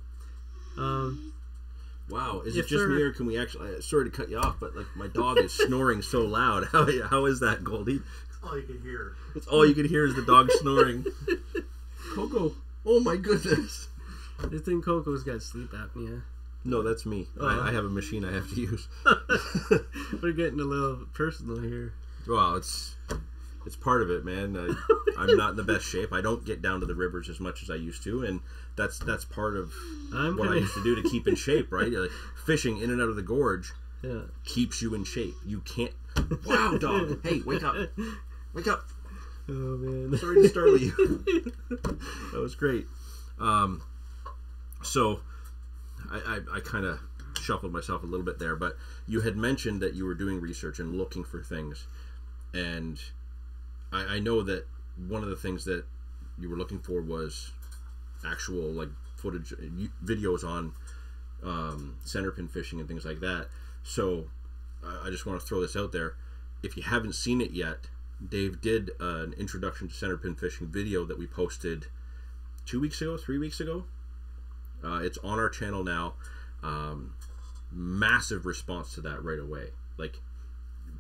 wow, is it just me or can we actually? Sorry to cut you off, but like my dog is snoring so loud. How is that, Goldie? All you can hear. It's all you can hear is the dog snoring. Coco, oh my goodness! I think Coco's got sleep apnea. No, that's me. I have a machine I have to use. We're getting a little personal here. Well, it's part of it, man. I'm not in the best shape. I don't get down to the rivers as much as I used to, and that's part of what I used to do to keep in shape, right? Like fishing in and out of the gorge keeps you in shape. You can't. Wow, dog! Hey, wake up! Wake up! Oh man! Sorry to startle you. That was great. So. I kind of shuffled myself a little bit there, but you had mentioned that you were doing research and looking for things, and I know that one of the things that you were looking for was actual like footage, videos on centerpin fishing and things like that. So I just want to throw this out there. If you haven't seen it yet, Dave did an introduction to centerpin fishing video that we posted 3 weeks ago. It's on our channel now. Massive response to that right away. Like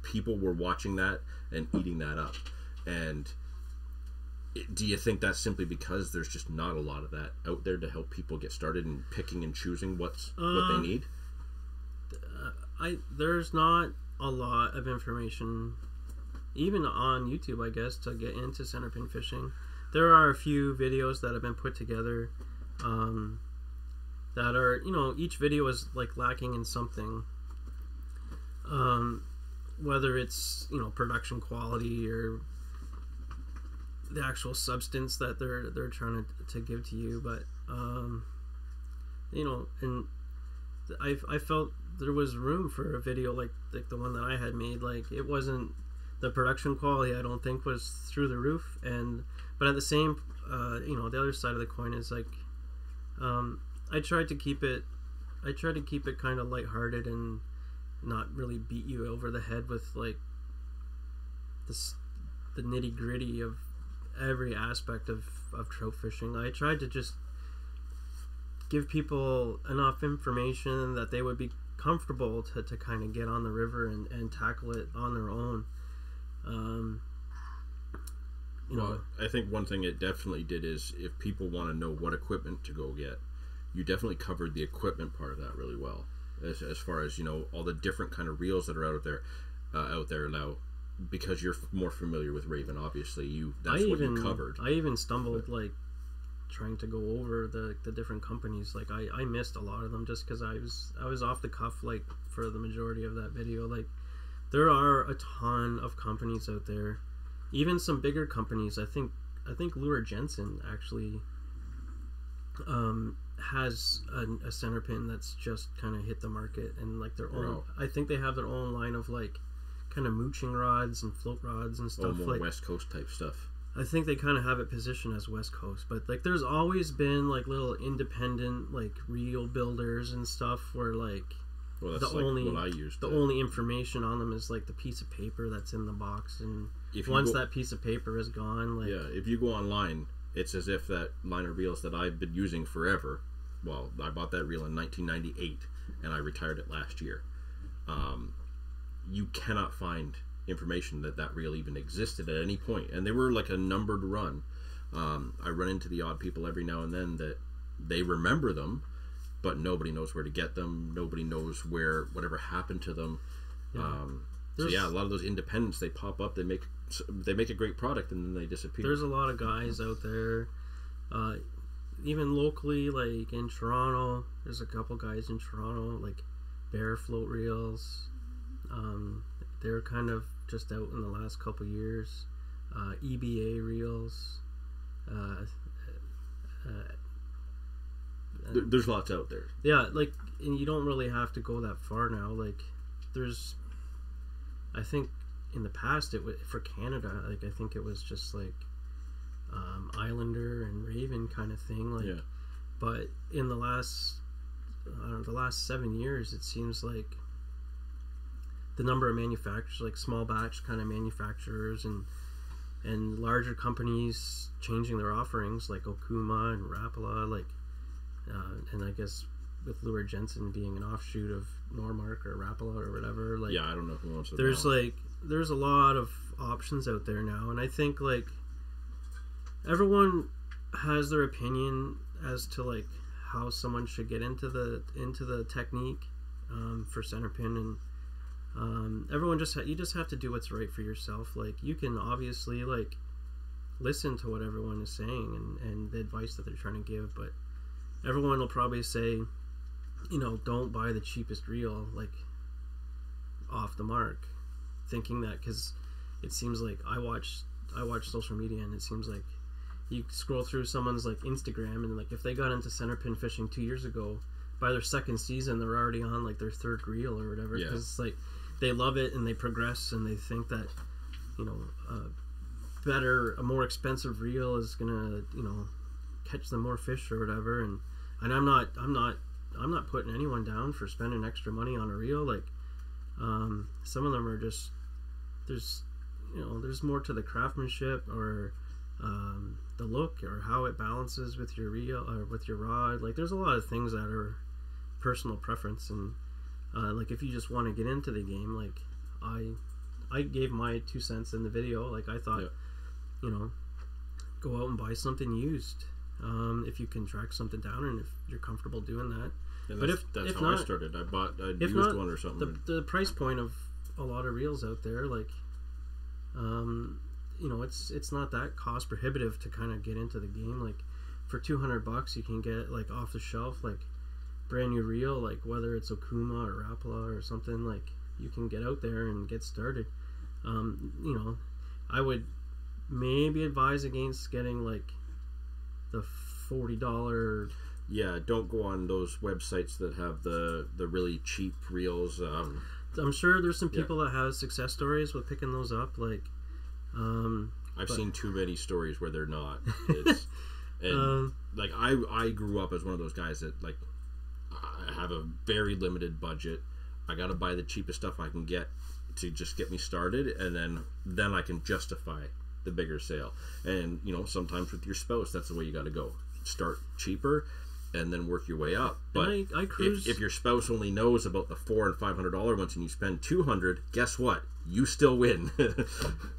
people were watching that and eating that up. And do you think that's simply because there's just not a lot of that out there to help people get started in picking and choosing what they need? There's not a lot of information, even on YouTube, I guess, to get into centerpin fishing. There are a few videos that have been put together. That are, you know, each video is like lacking in something, whether it's, you know, production quality or the actual substance that they're trying to give to you. But you know, and I felt there was room for a video like the one that I had made. Like it wasn't, the production quality I don't think was through the roof, but at the same you know, the other side of the coin is like I tried to keep it kind of lighthearted and not really beat you over the head with like the nitty gritty of every aspect of trout fishing. I tried to just give people enough information that they would be comfortable to kind of get on the river and tackle it on their own. You know, I think one thing it definitely did is if people want to know what equipment to go get, you definitely covered the equipment part of that really well, as far as, you know, all the different kind of reels that are out there now, because you're more familiar with Raven, obviously that's what you covered. I even stumbled like trying to go over the different companies. Like I missed a lot of them just because I was off the cuff like for the majority of that video. Like there are a ton of companies out there, even some bigger companies. I think Lure Jensen actually has a centerpin that's just kind of hit the market, and like their own. I think they have their own line of like kind of mooching rods and float rods and stuff. More like West Coast type stuff. I think they kind of have it positioned as West Coast, but like there's always been like little independent like reel builders and stuff where like the only information on them is like the piece of paper that's in the box, and once that piece of paper is gone, like if you go online, it's as if that line of reels that I've been using forever. Well, I bought that reel in 1998 and I retired it last year. you cannot find information that reel even existed at any point, and they were like a numbered run. I run into the odd people every now and then that they remember them, but nobody knows where to get them. Nobody knows whatever happened to them. Yeah. So yeah, a lot of those independents, they pop up, they make a great product, and then they disappear. There's a lot of guys out there, even locally, like in Toronto. There's a couple guys in Toronto, like Bear Float Reels. They're kind of just out in the last couple years. EBA Reels. There's lots out there. Yeah, like, and you don't really have to go that far now. Like, there's, I think in the past for Canada, like, I think it was just like Islander and Raven kind of thing. Like, yeah. But in the last 7 years, it seems like the number of manufacturers, like small batch kind of manufacturers and larger companies changing their offerings, like Okuma and Rapala, like, and I guess with Lure Jensen being an offshoot of Normark or Rapala or whatever, like, yeah, I don't know who owns it. There's a lot of options out there now, and I think like everyone has their opinion as to like how someone should get into the technique for centerpin, and everyone you just have to do what's right for yourself. Like, you can obviously like listen to what everyone is saying and the advice that they're trying to give, but everyone will probably say, you know, don't buy the cheapest reel like off the mark, thinking that, because it seems like I watch social media, and it seems like you scroll through someone's like Instagram, and like if they got into centerpin fishing 2 years ago, by their second season they're already on like their third reel or whatever, because it's like they love it and they progress and they think that, you know, a more expensive reel is gonna, you know, catch them more fish or whatever, and I'm not putting anyone down for spending extra money on a reel. Like, some of them are just, there's more to the craftsmanship or the look or how it balances with your reel or with your rod. Like, there's a lot of things that are personal preference, and like if you just want to get into the game, like I gave my 2 cents in the video. Like, I thought, you know, go out and buy something used. If you can track something down and if you're comfortable doing that. And but that's if how not, I started. I bought a used not, one or something. The price point of a lot of reels out there, like, you know, it's not that cost prohibitive to kind of get into the game. Like, for $200 you can get like off the shelf, like brand new reel, like whether it's Okuma or Rapala or something. Like, you can get out there and get started. You know, I would maybe advise against getting like the $40. Yeah, don't go on those websites that have the really cheap reels. I'm sure there's some people that have success stories with picking those up. Like, I've seen too many stories where they're not. It's, and like I grew up as one of those guys that, like, I have a very limited budget. I got to buy the cheapest stuff I can get to just get me started, and then I can justify the bigger sale. And, you know, sometimes with your spouse, that's the way you got to go. Start cheaper and then work your way up. But I cruise. If your spouse only knows about the $400 and $500 ones and you spend $200, guess what? You still win.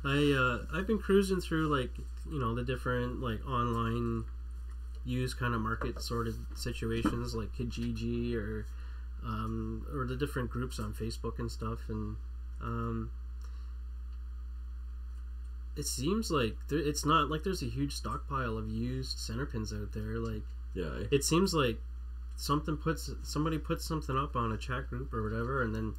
I've been cruising through, like, you know, the different like online used kind of market sort of situations, like Kijiji or the different groups on Facebook and stuff, and it seems like it's not like there's a huge stockpile of used center pins out there. Like, yeah, it seems like somebody puts something up on a chat group or whatever, and then,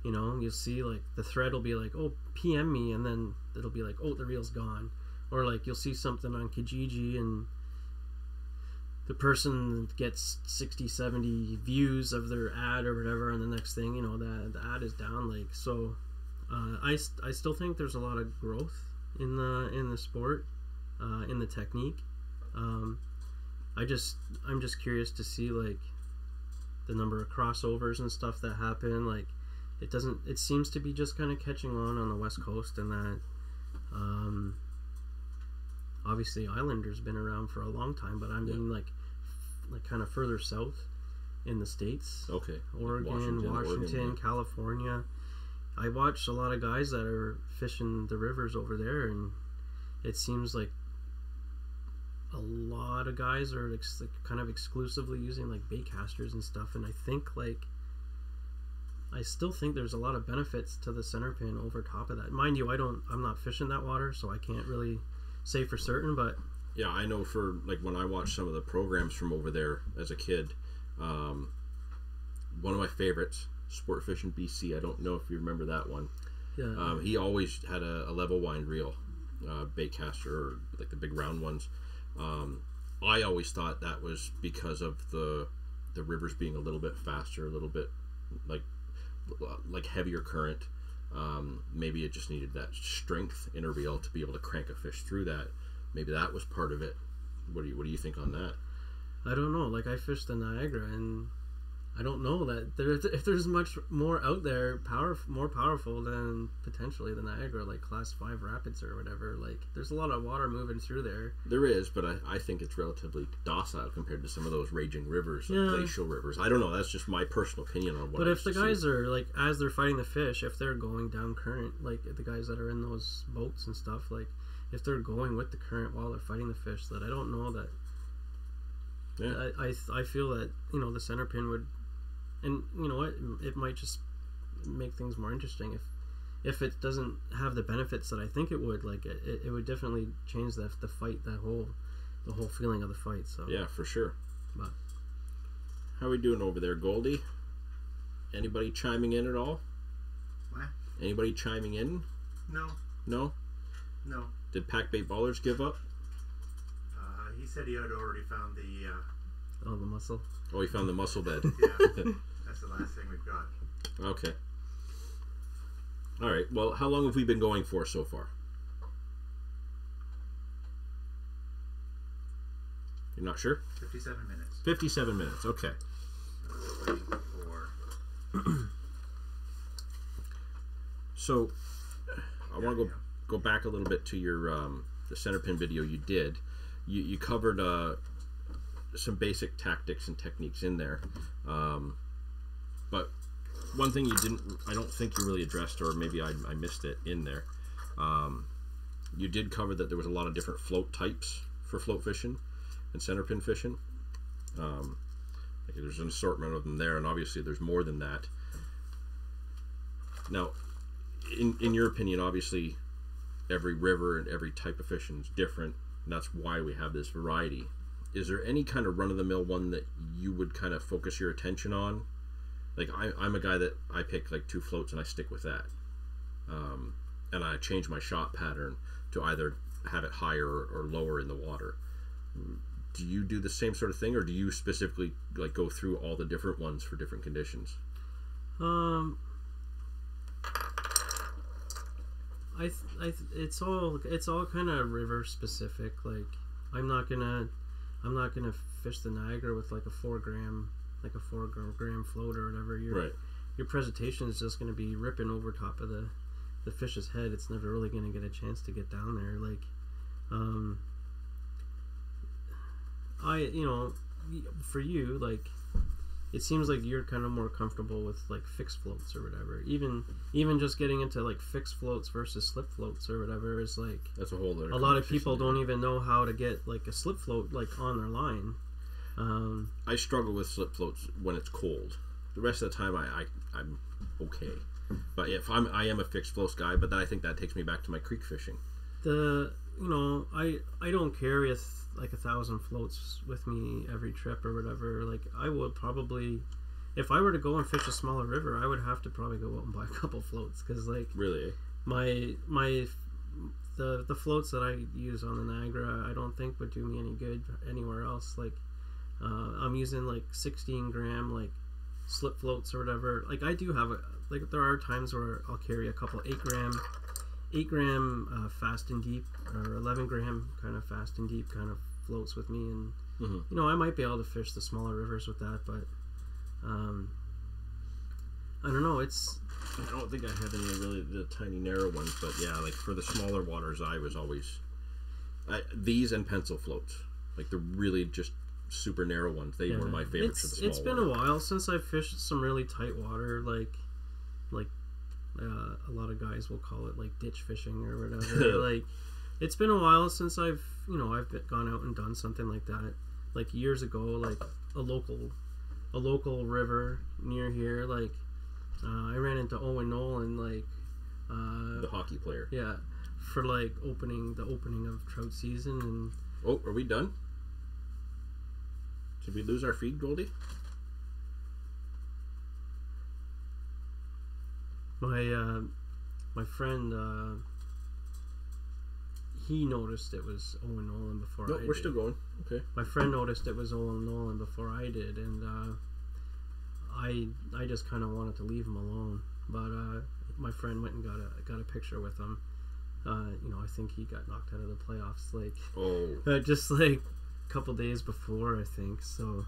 you know, you'll see like the thread will be like, oh, PM me, and then it'll be like, oh, the reel's gone. Or like you'll see something on Kijiji and the person gets 60, 70 views of their ad or whatever, and the next thing, you know, the ad is down. Like, so I still think there's a lot of growth in the sport, in the technique. I'm just curious to see like the number of crossovers and stuff that happen. Like, it seems to be just kind of catching on the West Coast, and that obviously Islander's been around for a long time, but I mean like kind of further south, in the States. Okay. Oregon, Washington, yeah. California. I watch a lot of guys that are fishing the rivers over there, and it seems like a lot of guys are like kind of exclusively using like bait casters and stuff. And I think like I still think there's a lot of benefits to the center pin over top of that. Mind you, I'm not fishing that water, so I can't really say for certain, but yeah, I know for like when I watched some of the programs from over there as a kid, one of my favorites, Sport Fishing BC. I don't know if you remember that one. Yeah. He always had a level wind reel, bait caster, or like the big round ones. I always thought that was because of the rivers being a little bit faster, a little bit like heavier current. Maybe it just needed that strength in a reel to be able to crank a fish through that. Maybe that was part of it. What do you think on that? I don't know. Like I fished the Niagara, and I don't know that if there's much more out there, more powerful than potentially the Niagara, like Class 5 rapids or whatever. Like there's a lot of water moving through there. There is, but I think it's relatively docile compared to some of those raging rivers, yeah. glacial rivers. I don't know. That's just my personal opinion on what. But if the guys are like, as they're fighting the fish, if they're going down current, like the guys that are in those boats and stuff, like if they're going with the current while they're fighting the fish, that I don't know that. Yeah. I feel that the center pin would. And you know what? It might just make things more interesting if it doesn't have the benefits that I think it would. Like it would definitely change the fight, the whole feeling of the fight. So yeah, for sure. But how are we doing over there, Goldie? Anybody chiming in at all? What? Anybody chiming in? No. No. No. Did Pack Bait Ballers give up? He said he had already found the. The mussel. Oh, he found the mussel bed. Yeah. That's the last thing we've got. Okay. All right. Well, how long have we been going for so far? You're not sure? 57 minutes. 57 minutes. Okay. Waiting for... So, I want to go back a little bit to your the center pin video you did. You covered some basic tactics and techniques in there, but one thing I don't think you really addressed, or maybe I missed it in there. You did cover that there was a lot of different float types for float fishing and center pin fishing. Like there's an assortment of them there, and obviously there's more than that. Now, in your opinion, obviously every river and every type of fishing is different, and that's why we have this variety. Is there any kind of run-of-the-mill one that you would kind of focus your attention on? Like I'm a guy that I pick like 2 floats and I stick with that, and I change my shot pattern to either have it higher or lower in the water. Do you do the same sort of thing, or do you specifically like go through all the different ones for different conditions? It's all kind of river specific. Like I'm not gonna fish the Niagara with like a 4 gram float or whatever. Your presentation is just gonna be ripping over top of the fish's head. It's never really gonna get a chance to get down there. Like, for you, like, it seems like you're kind of more comfortable with like fixed floats or whatever. Even just getting into like fixed floats versus slip floats or whatever is like, that's a whole other. A lot of people don't even know how to get like a slip float like on their line. I struggle with slip floats when it's cold. The rest of the time I'm okay. But if I am a fixed floats guy, but then I think that takes me back to my creek fishing. I don't carry like 1,000 floats with me every trip or whatever. Like I would probably, if I were to go and fish a smaller river, I would have to probably go out and buy a couple floats, because like really the floats that I use on the Niagara I don't think would do me any good anywhere else. Like I'm using like 16 gram like slip floats or whatever. Like I do have there are times where I'll carry a couple 8 gram fast and deep, or 11 gram kind of fast and deep kind of floats with me, and I might be able to fish the smaller rivers with that, but I don't know. I don't think I have any really the tiny narrow ones, but yeah, like for the smaller waters, I was always these and pencil floats, like the really just super narrow ones. They were my favorites. It's been a while since I fished some really tight water, like a lot of guys will call it like ditch fishing or whatever. Like, it's been a while since I've gone out and done something like that. Like years ago, like a local river near here. Like I ran into Owen Nolan, like the hockey player. Yeah, for like the opening of trout season. And oh, are we done? Did we lose our feed, Goldie? My friend, he noticed it was Owen Nolan before I did. We're still going. Okay. My friend noticed it was Owen Nolan before I did, and I just kind of wanted to leave him alone. But my friend went and got a picture with him. I think he got knocked out of the playoffs, like just like a couple days before, I think. So,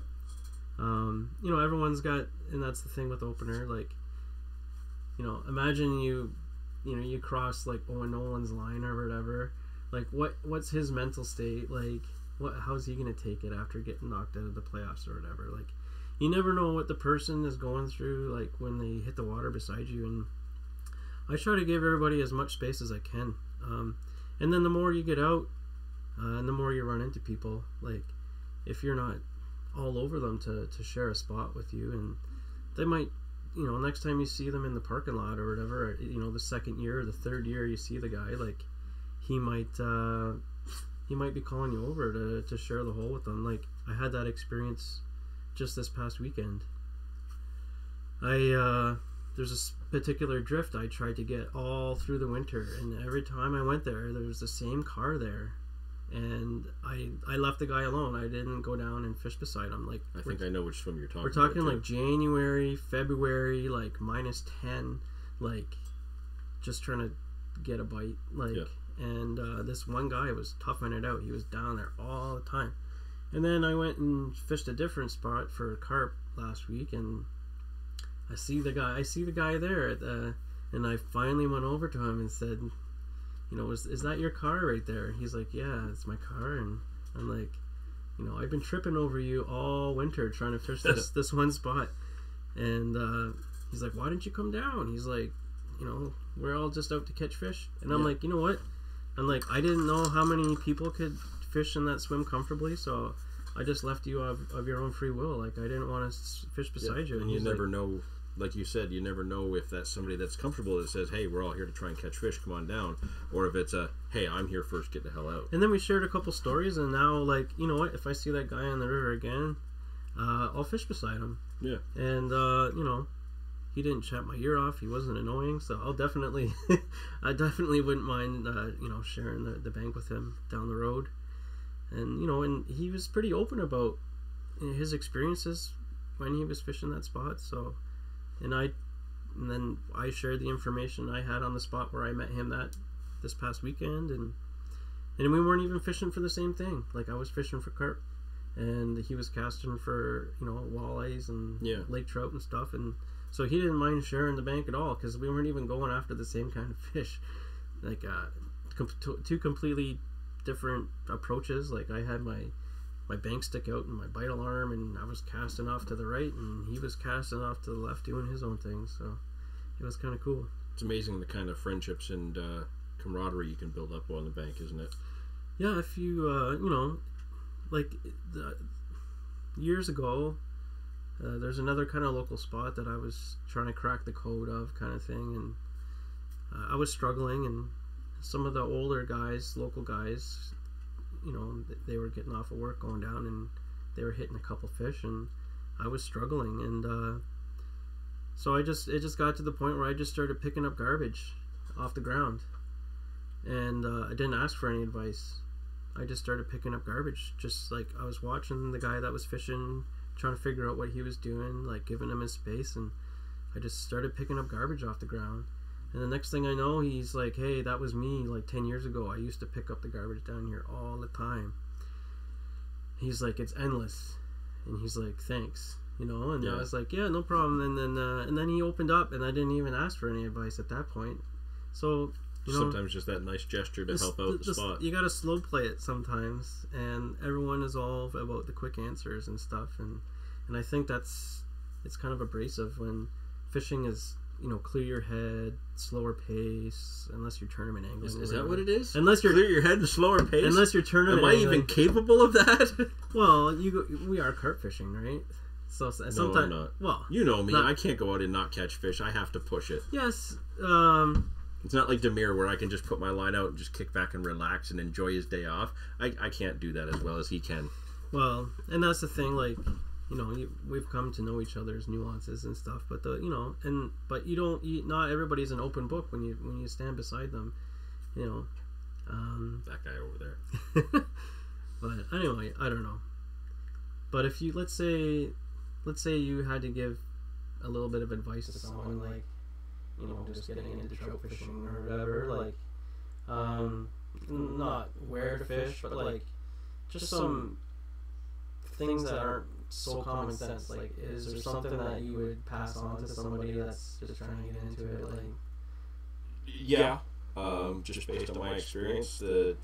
everyone's got, and that's the thing with opener, like. Imagine you cross like Owen Nolan's line or whatever. Like, what's his mental state? Like, how's he gonna take it after getting knocked out of the playoffs or whatever? Like, you never know what the person is going through, like when they hit the water beside you. And I try to give everybody as much space as I can. And then the more you get out, and the more you run into people. Like, if you're not all over them to share a spot with you, and they might. Next time you see them in the parking lot or whatever, the second year or the third year you see the guy, like, he might be calling you over to share the hole with them. Like, I had that experience just this past weekend. There's this particular drift I tried to get all through the winter, and every time I went there was the same car there. And I left the guy alone. I didn't go down and fish beside him. Like, I think I know which swim you're talking about. We're talking like January, February, like -10, like just trying to get a bite. Like, and this one guy was toughing it out. He was down there all the time. And then I went and fished a different spot for carp last week, and I see the guy there and I finally went over to him and said, is that your car right there? He's like, yeah, it's my car. And I'm like, I've been tripping over you all winter trying to fish this one spot. And he's like, why didn't you come down? He's like, we're all just out to catch fish. And I'm like, you know what? I'm like, I didn't know how many people could fish in that swim comfortably, so I just left you of your own free will. Like, I didn't want to fish beside you. And you never know. Like you said, you never know if that's somebody that's comfortable that says, hey, we're all here to try and catch fish, come on down. Or if it's hey, I'm here first, get the hell out. And then we shared a couple stories, and now, like, you know what? If I see that guy on the river again, I'll fish beside him. Yeah. And, he didn't chat my ear off. He wasn't annoying, so I definitely wouldn't mind, sharing the bank with him down the road. And, and he was pretty open about his experiences when he was fishing that spot, so... And then I shared the information I had on the spot where I met him this past weekend, and we weren't even fishing for the same thing. Like, I was fishing for carp, and he was casting for walleyes and lake trout and stuff, and so he didn't mind sharing the bank at all because we weren't even going after the same kind of fish. Like, two completely different approaches. Like, I had my bank stick out and my bite alarm, and I was casting off to the right, and he was casting off to the left doing his own thing, so it was kind of cool. It's amazing the kind of friendships and camaraderie you can build up on the bank, isn't it? Yeah, if you, years ago, there's another kind of local spot that I was trying to crack the code of kind of thing, and I was struggling, and some of the older guys, local guys, they were getting off of work, going down, and they were hitting a couple fish, and I was struggling, and so it just got to the point where I just started picking up garbage off the ground, and I didn't ask for any advice. I just started picking up garbage, just like I was watching the guy that was fishing, trying to figure out what he was doing, like giving him his space, and I just started picking up garbage off the ground. And the next thing I know, he's like, hey, that was me like 10 years ago. I used to pick up the garbage down here all the time. He's like, it's endless. And he's like, thanks. And I was like, yeah, no problem. And then he opened up, and I didn't even ask for any advice at that point. So Sometimes just that nice gesture to help out the spot. You gotta slow play it sometimes, and everyone is all about the quick answers and stuff, and I think it's kind of abrasive when fishing is, clear your head, slower pace, unless you're tournament angling. Is that what it is? Unless you're clear your head and slower pace. Unless you're tournament. Am I even capable of that? Well, we are carp fishing, right? So sometimes, no, I'm not. Well, you know me. I can't go out and not catch fish. I have to push it. Yes. It's not like Demir where I can just put my line out and just kick back and relax and enjoy his day off. I can't do that as well as he can. Well, and that's the thing. Like, we've come to know each other's nuances and stuff. But but not everybody's an open book when you stand beside them. That guy over there. But anyway, I don't know. But if you let's say you had to give a little bit of advice to someone, like, just getting into trout fishing or whatever, like, not where to fish, but like just some things that aren't so common sense. Like, is there something that you would pass on to somebody that's just trying to get into it? Like, yeah, just based on my experience, the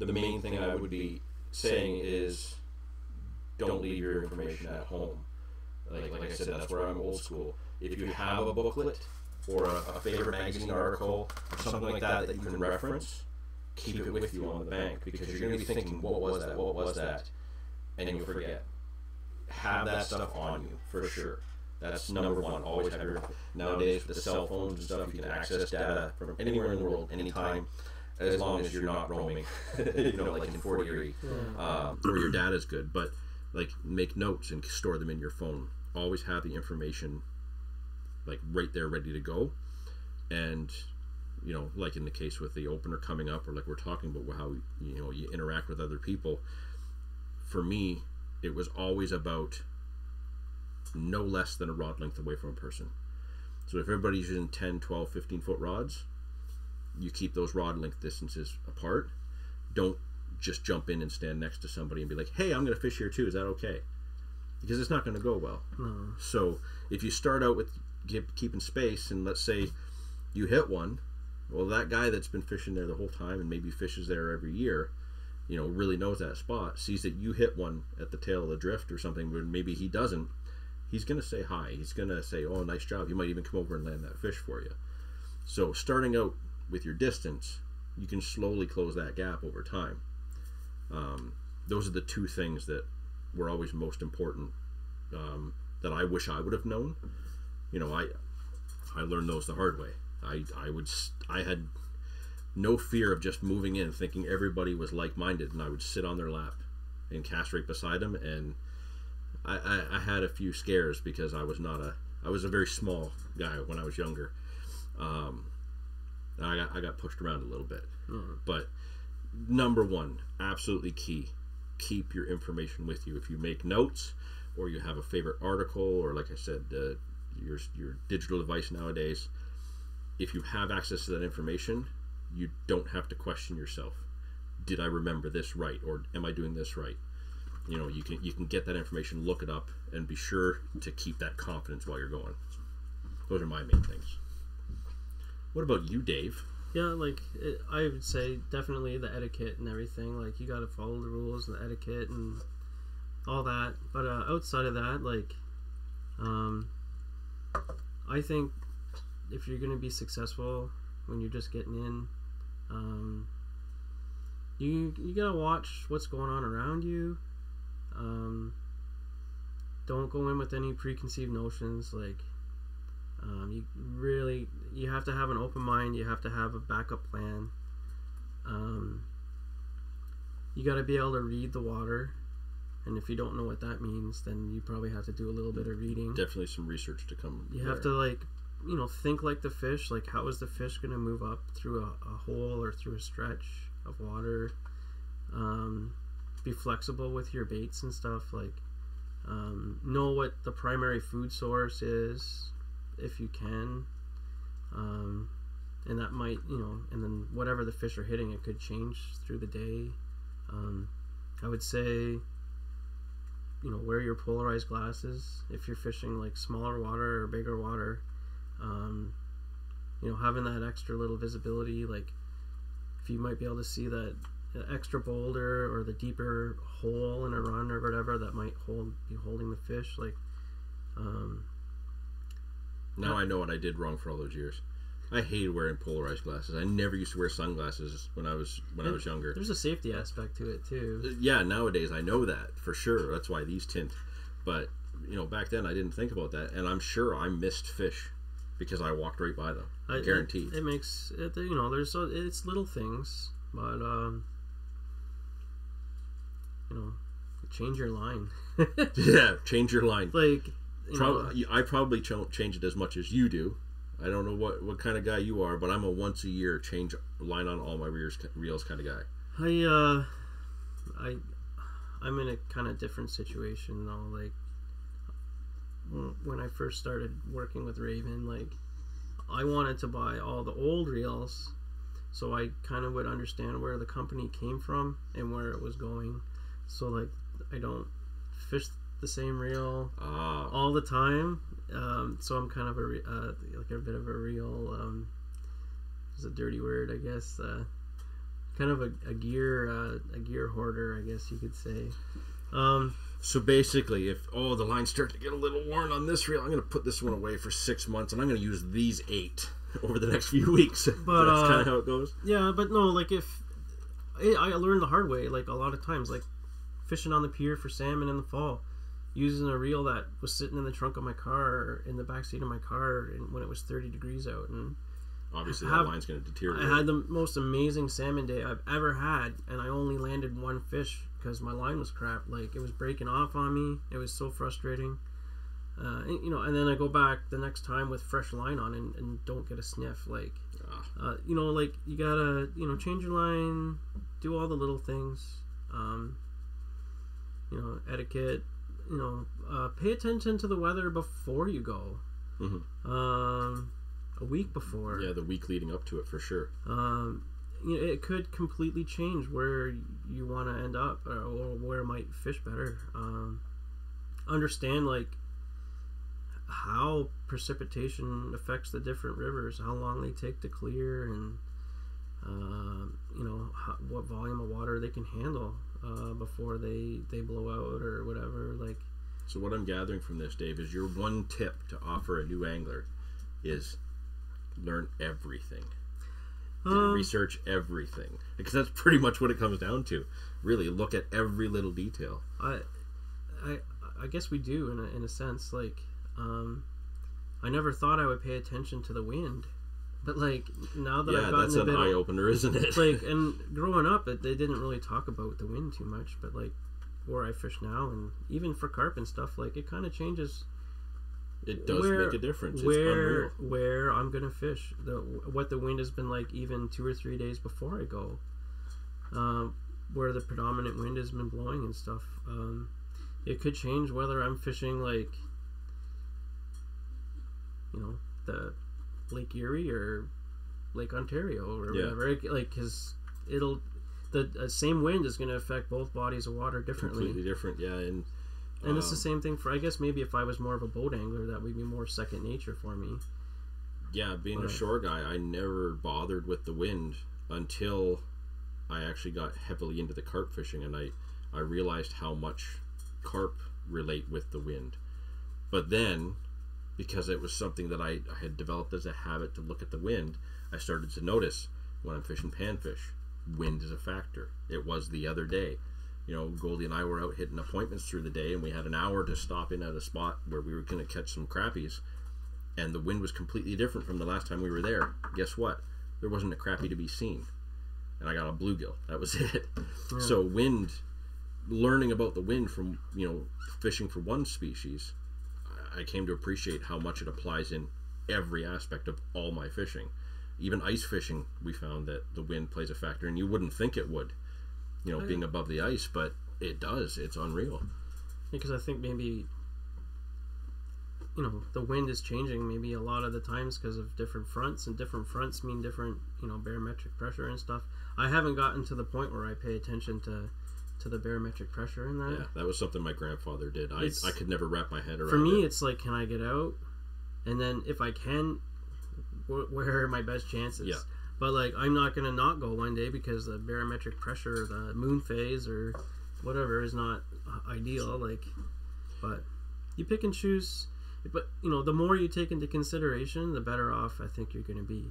main thing I would be saying is don't leave your information at home. Like I said, that's where I'm old school. If you have a booklet or a favorite magazine article or something like that you can reference, keep it with you on the bank, because you're going to be thinking, what was that? And you'll forget. Have that stuff on you, for sure. That's number one. Always have your... Nowadays, with the cell phones and stuff, you can access data from anywhere in the world, anytime, as long as you're not roaming, like in Fort Erie, where your data's good. But, like, make notes and store them in your phone. Always have the information, like, right there ready to go. And, like in the case with the opener coming up, or like we're talking about how, you interact with other people. For me, it was always about no less than a rod length away from a person. So if everybody's using 10, 12, 15-foot rods, you keep those rod length distances apart. Don't just jump in and stand next to somebody and be like, hey, I'm going to fish here too. Is that okay? Because it's not going to go well. No. So if you start out with keeping space, and let's say you hit one, well, that guy that's been fishing there the whole time and maybe fishes there every year, really knows that spot, sees that you hit one at the tail of the drift or something where maybe he doesn't, he's going to say hi. He's going to say, oh, nice job. He might even come over and land that fish for you. So starting out with your distance, you can slowly close that gap over time. Those are the two things that were always most important, that I wish I would have known. I learned those the hard way. I had no fear of just moving in thinking everybody was like-minded, and I would sit on their lap and cast right beside them, and I had a few scares because I was a very small guy when I was younger. I got pushed around a little bit. But number one, absolutely key, keep your information with you. If you make notes, or you have a favorite article, or like I said, your digital device nowadays, if you have access to that information, you don't have to question yourself. Did I remember this right, or am I doing this right? You can get that information, look it up, and be sure to keep that confidence while you're going. Those are my main things. What about you, Dave? Yeah, I would say definitely the etiquette and everything. Like, you got to follow the rules and the etiquette and all that. But outside of that, I think if you're going to be successful when you're just getting in, you got to watch what's going on around you. Don't go in with any preconceived notions. You have to have an open mind. You have to have a backup plan. You got to be able to read the water, and if you don't know what that means, then you probably have to do a little bit of reading. Definitely some research to come. You have to think like the fish. Like, how is the fish going to move up through a hole or through a stretch of water? Be flexible with your baits and stuff. Know what the primary food source is, if you can, and that might, and then whatever the fish are hitting, it could change through the day. I would say, wear your polarized glasses if you're fishing smaller water or bigger water. having that extra little visibility, like if you might be able to see that extra boulder or the deeper hole in a run or whatever that might be holding the fish, like now I know what I did wrong for all those years. I hated wearing polarized glasses. I never used to wear sunglasses when I was younger. There's a safety aspect to it too. Yeah, nowadays I know that for sure. That's why these tint. But back then I didn't think about that, and I'm sure I missed fish because I walked right by them. Guaranteed. It makes it. It's little things, but change your line. Yeah, change your line. Like I probably don't change it as much as you do. I don't know what kind of guy you are, but I'm a once a year change line on all my reels kind of guy. I'm in a kind of different situation though. Like when I first started working with Raven, like I wanted to buy all the old reels, so I kind of would understand where the company came from and where it was going. So like I don't fish the same reel all the time. So I'm kind of like a bit of a reel. It's a dirty word, I guess. Kind of a gear hoarder, I guess you could say. So basically, if the lines start to get a little worn on this reel, I'm going to put this one away for 6 months, and I'm going to use these 8 over the next few weeks. But that's kind of how it goes. Yeah, but no, like if I learned the hard way, like a lot of times, like fishing on the pier for salmon in the fall, using a reel that was sitting in the trunk of my car, in the back seat of my car, and when it was 30 degrees out, and obviously that line's going to deteriorate. I had the most amazing salmon day I've ever had, and I only landed one fish because my line was crap. Like it was breaking off on me. It was so frustrating. And then I go back the next time with fresh line on and don't get a sniff. Like, like you gotta, change your line, do all the little things. Etiquette. Pay attention to the weather before you go. Mm-hmm. A week before. Yeah, the week leading up to it for sure. It could completely change where you want to end up, or where might fish better. Understand like how precipitation affects the different rivers, how long they take to clear, and what volume of water they can handle before they blow out or whatever. Like, so what I'm gathering from this, Dave, is your one tip to offer a new angler is learn everything. Research everything, because that's pretty much what it comes down to. Really, look at every little detail. I guess we do in a sense. Like, I never thought I would pay attention to the wind, but like now that I've gotten that's an eye opener, isn't it? Like, and growing up, they didn't really talk about the wind too much, but like where I fish now, and even for carp and stuff, like it kind of changes. It does make a difference. It's unreal. Where I'm gonna fish, what the wind has been like even 2 or 3 days before I go, where the predominant wind has been blowing and stuff. It could change whether I'm fishing like, the Lake Erie or Lake Ontario or whatever. Like, because the same wind is going to affect both bodies of water differently. Completely different, yeah. And it's the same thing for, I guess maybe if I was more of a boat angler, that would be more second nature for me. Yeah, being a shore guy, I never bothered with the wind until I actually got heavily into the carp fishing, and I realized how much carp relate with the wind. But then, because it was something that I had developed as a habit to look at the wind, I started to notice when I'm fishing panfish, wind is a factor. It was the other day. Goldie and I were out hitting appointments through the day, and we had an hour to stop in at a spot where we were going to catch some crappies, and the wind was completely different from the last time we were there. Guess what? There wasn't a crappie to be seen, and I got a bluegill. That was it. Yeah. So wind, learning about the wind from fishing for one species, I came to appreciate how much it applies in every aspect of all my fishing. Even ice fishing, we found that the wind plays a factor, and you wouldn't think it would, being above the ice, but it does. It's unreal. Because I think maybe, the wind is changing maybe a lot of the times because of different fronts, and different fronts mean different, barometric pressure and stuff. I haven't gotten to the point where I pay attention to the barometric pressure in that. Yeah, that was something my grandfather did. I could never wrap my head around it. For me, it's like, can I get out? And then if I can, where are my best chances. Yeah. But like, I'm not gonna not go one day because the barometric pressure, or the moon phase, or whatever is not ideal. Like, but you pick and choose. But you know, the more you take into consideration, the better off I think you're gonna be.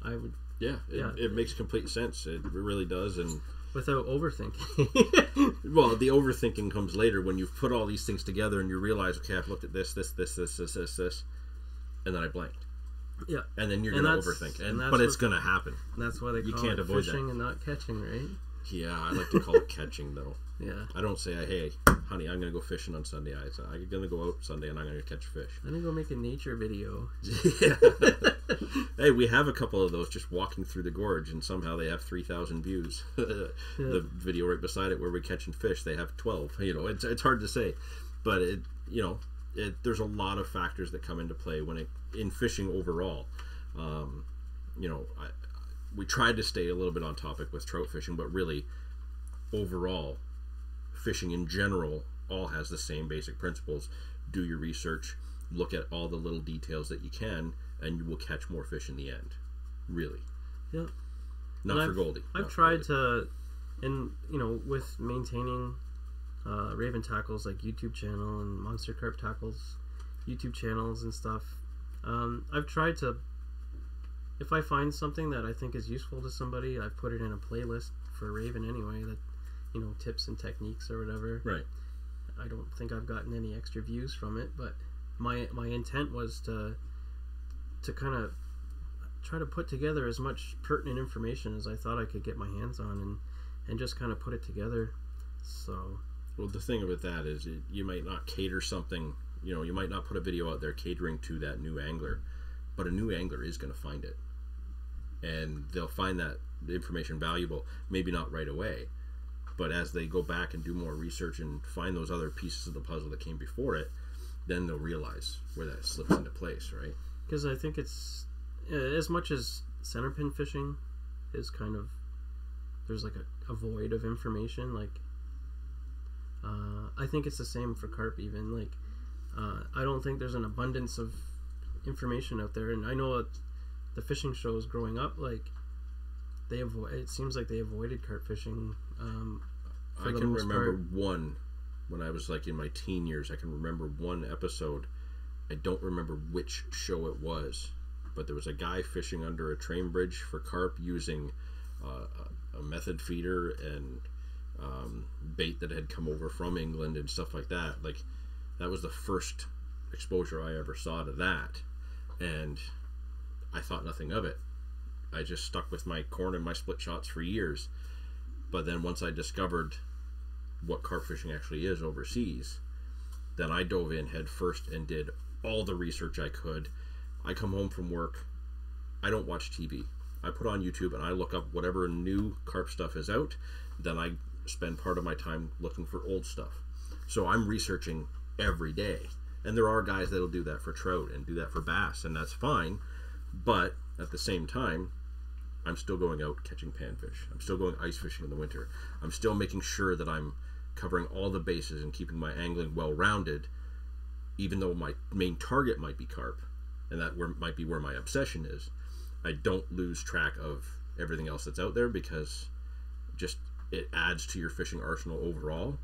I would. Yeah, it makes complete sense. It really does, and without overthinking. Well, the overthinking comes later when you've put all these things together and you realize, okay, I've looked at this, and then I blanked. Yeah, and then you're gonna overthink, but it's gonna happen. That's why they call it fishing and not catching, right? Yeah, I like to call it catching though. Yeah, I don't say, hey, honey, I'm gonna go fishing on Sunday. I'm gonna go out Sunday and I'm gonna catch fish. I'm gonna go make a nature video. Yeah. Hey, we have a couple of those just walking through the gorge, and somehow they have 3,000 views. The video right beside it where we're catching fish, they have 12. You know, it's hard to say, but there's a lot of factors that come into play in fishing overall. You know, we tried to stay a little bit on topic with trout fishing, but really, overall, fishing in general all has the same basic principles. Do your research, look at all the little details that you can, and you will catch more fish in the end. Really. Yeah. Not for Goldie. I've tried to, and you know, with maintaining Raven Tackles like YouTube channel and Monster Carp Tackles YouTube channels and stuff, I've tried to, if I find something that I think is useful to somebody, I've put it in a playlist for Raven anyway, that, you know, tips and techniques or whatever. Right. I don't think I've gotten any extra views from it, but my intent was to kind of try to put together as much pertinent information as I thought I could get my hands on, and just kind of put it together. So, well, the thing about that is you might not cater something, you know, you might not put a video out there catering to that new angler, but a new angler is going to find it, and they'll find that information valuable, maybe not right away, but as they go back and do more research and find those other pieces of the puzzle that came before it, then they'll realize where that slips into place, right? Because I think it's, as much as centerpin fishing is kind of, there's like a void of information, like I think it's the same for carp even. Like I don't think there's an abundance of information out there, and I know the fishing shows growing up, like it seems like they avoided carp fishing. I can remember one when I was like in my teen years. I can remember one episode. I don't remember which show it was, but there was a guy fishing under a train bridge for carp using a method feeder and bait that had come over from England and stuff like that. Like, that was the first exposure I ever saw to that, and I thought nothing of it. I just stuck with my corn and my split shots for years. But then once I discovered what carp fishing actually is overseas, then I dove in head first and did all the research I could. I come home from work, I don't watch TV. I put on YouTube and I look up whatever new carp stuff is out. Then I spend part of my time looking for old stuff. So I'm researching every day. And there are guys that'll do that for trout and do that for bass, and that's fine. But at the same time, I'm still going out catching panfish. I'm still going ice fishing in the winter. I'm still making sure that I'm covering all the bases and keeping my angling well-rounded, even though my main target might be carp, and that might be where my obsession is. I don't lose track of everything else that's out there, because just it adds to your fishing arsenal overall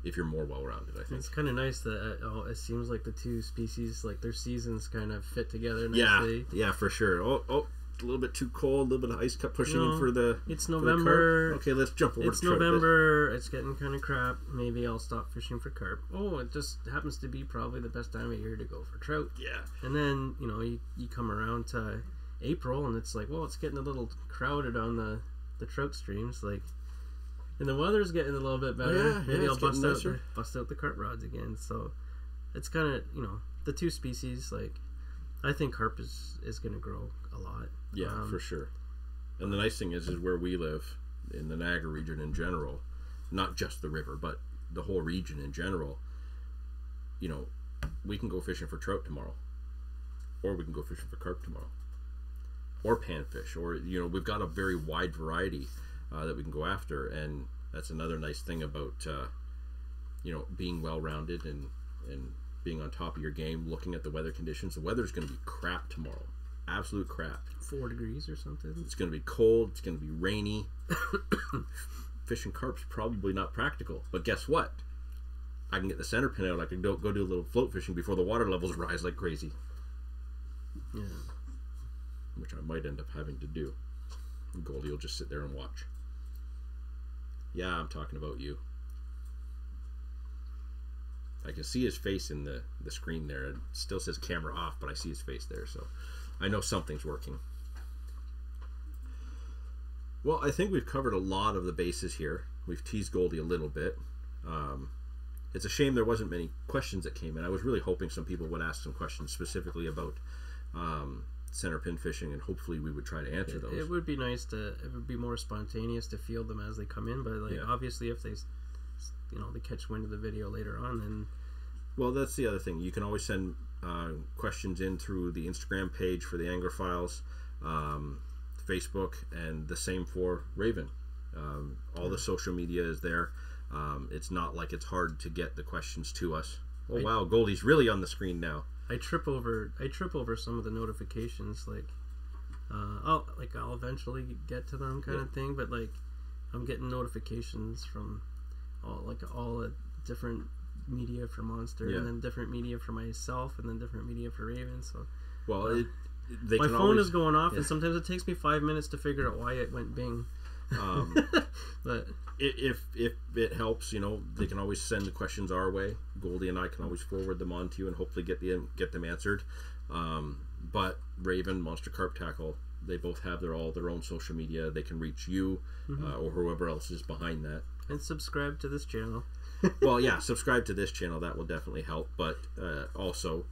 if you're more well-rounded, I think. It's kind of nice that it seems like the two species, like their seasons kind of fit together nicely. Yeah, for sure. Oh, a little bit too cold, a little bit of ice cut pushing in for the... It's November. Okay, let's jump over It's November. It's getting kind of crap. Maybe I'll stop fishing for carp. Oh, it just happens to be probably the best time of year to go for trout. Yeah. And then, you know, you come around to April, and it's like, well, it's getting a little crowded on the trout streams. Like, and the weather's getting a little bit better. Maybe I'll bust out the carp rods again. So it's kind of, you know, the two species, like, I think carp is going to grow a lot. Yeah, for sure. And the nice thing is where we live in the Niagara region in general, not just the river, but the whole region in general, you know, we can go fishing for trout tomorrow, or we can go fishing for carp tomorrow, or panfish, or, you know, we've got a very wide variety that we can go after, and that's another nice thing about, you know, being well-rounded and being on top of your game, looking at the weather conditions. The weather's going to be crap tomorrow. Absolute crap. 4 degrees or something. It's going to be cold. It's going to be rainy. Fishing carp's probably not practical. But guess what? I can get the center pin out. I can go do a little float fishing before the water levels rise like crazy. Yeah. Which I might end up having to do. And Goldie will just sit there and watch. Yeah, I'm talking about you. I can see his face in the screen there. It still says camera off, but I see his face there, so I know something's working. Well, I think we've covered a lot of the bases here. We've teased Goldie a little bit. It's a shame there wasn't many questions that came in. I was really hoping some people would ask some questions specifically about center pin fishing, and hopefully we would try to answer those. It would be nice it would be more spontaneous to field them as they come in, but like obviously if they they catch wind of the video later on, then... Well, that's the other thing. You can always send questions in through the Instagram page for the Anglerphiles, Facebook, and the same for Raven. All the social media is there. It's not like it's hard to get the questions to us. Oh, wow, Goldie's really on the screen now. I trip over some of the notifications, I'll eventually get to them kind of thing, but like I'm getting notifications from all the different media for Monster, and then different media for myself, and then different media for Raven. So, well, my phone is going off, and sometimes it takes me 5 minutes to figure out why it went bing. But if it helps, they can always send the questions our way. Goldie and I can always forward them on to you and hopefully get them answered. But Raven, Monster Carp Tackle, they both have their own social media. They can reach you or whoever else is behind that. And subscribe to this channel. Well, yeah, subscribe to this channel. That will definitely help. But also,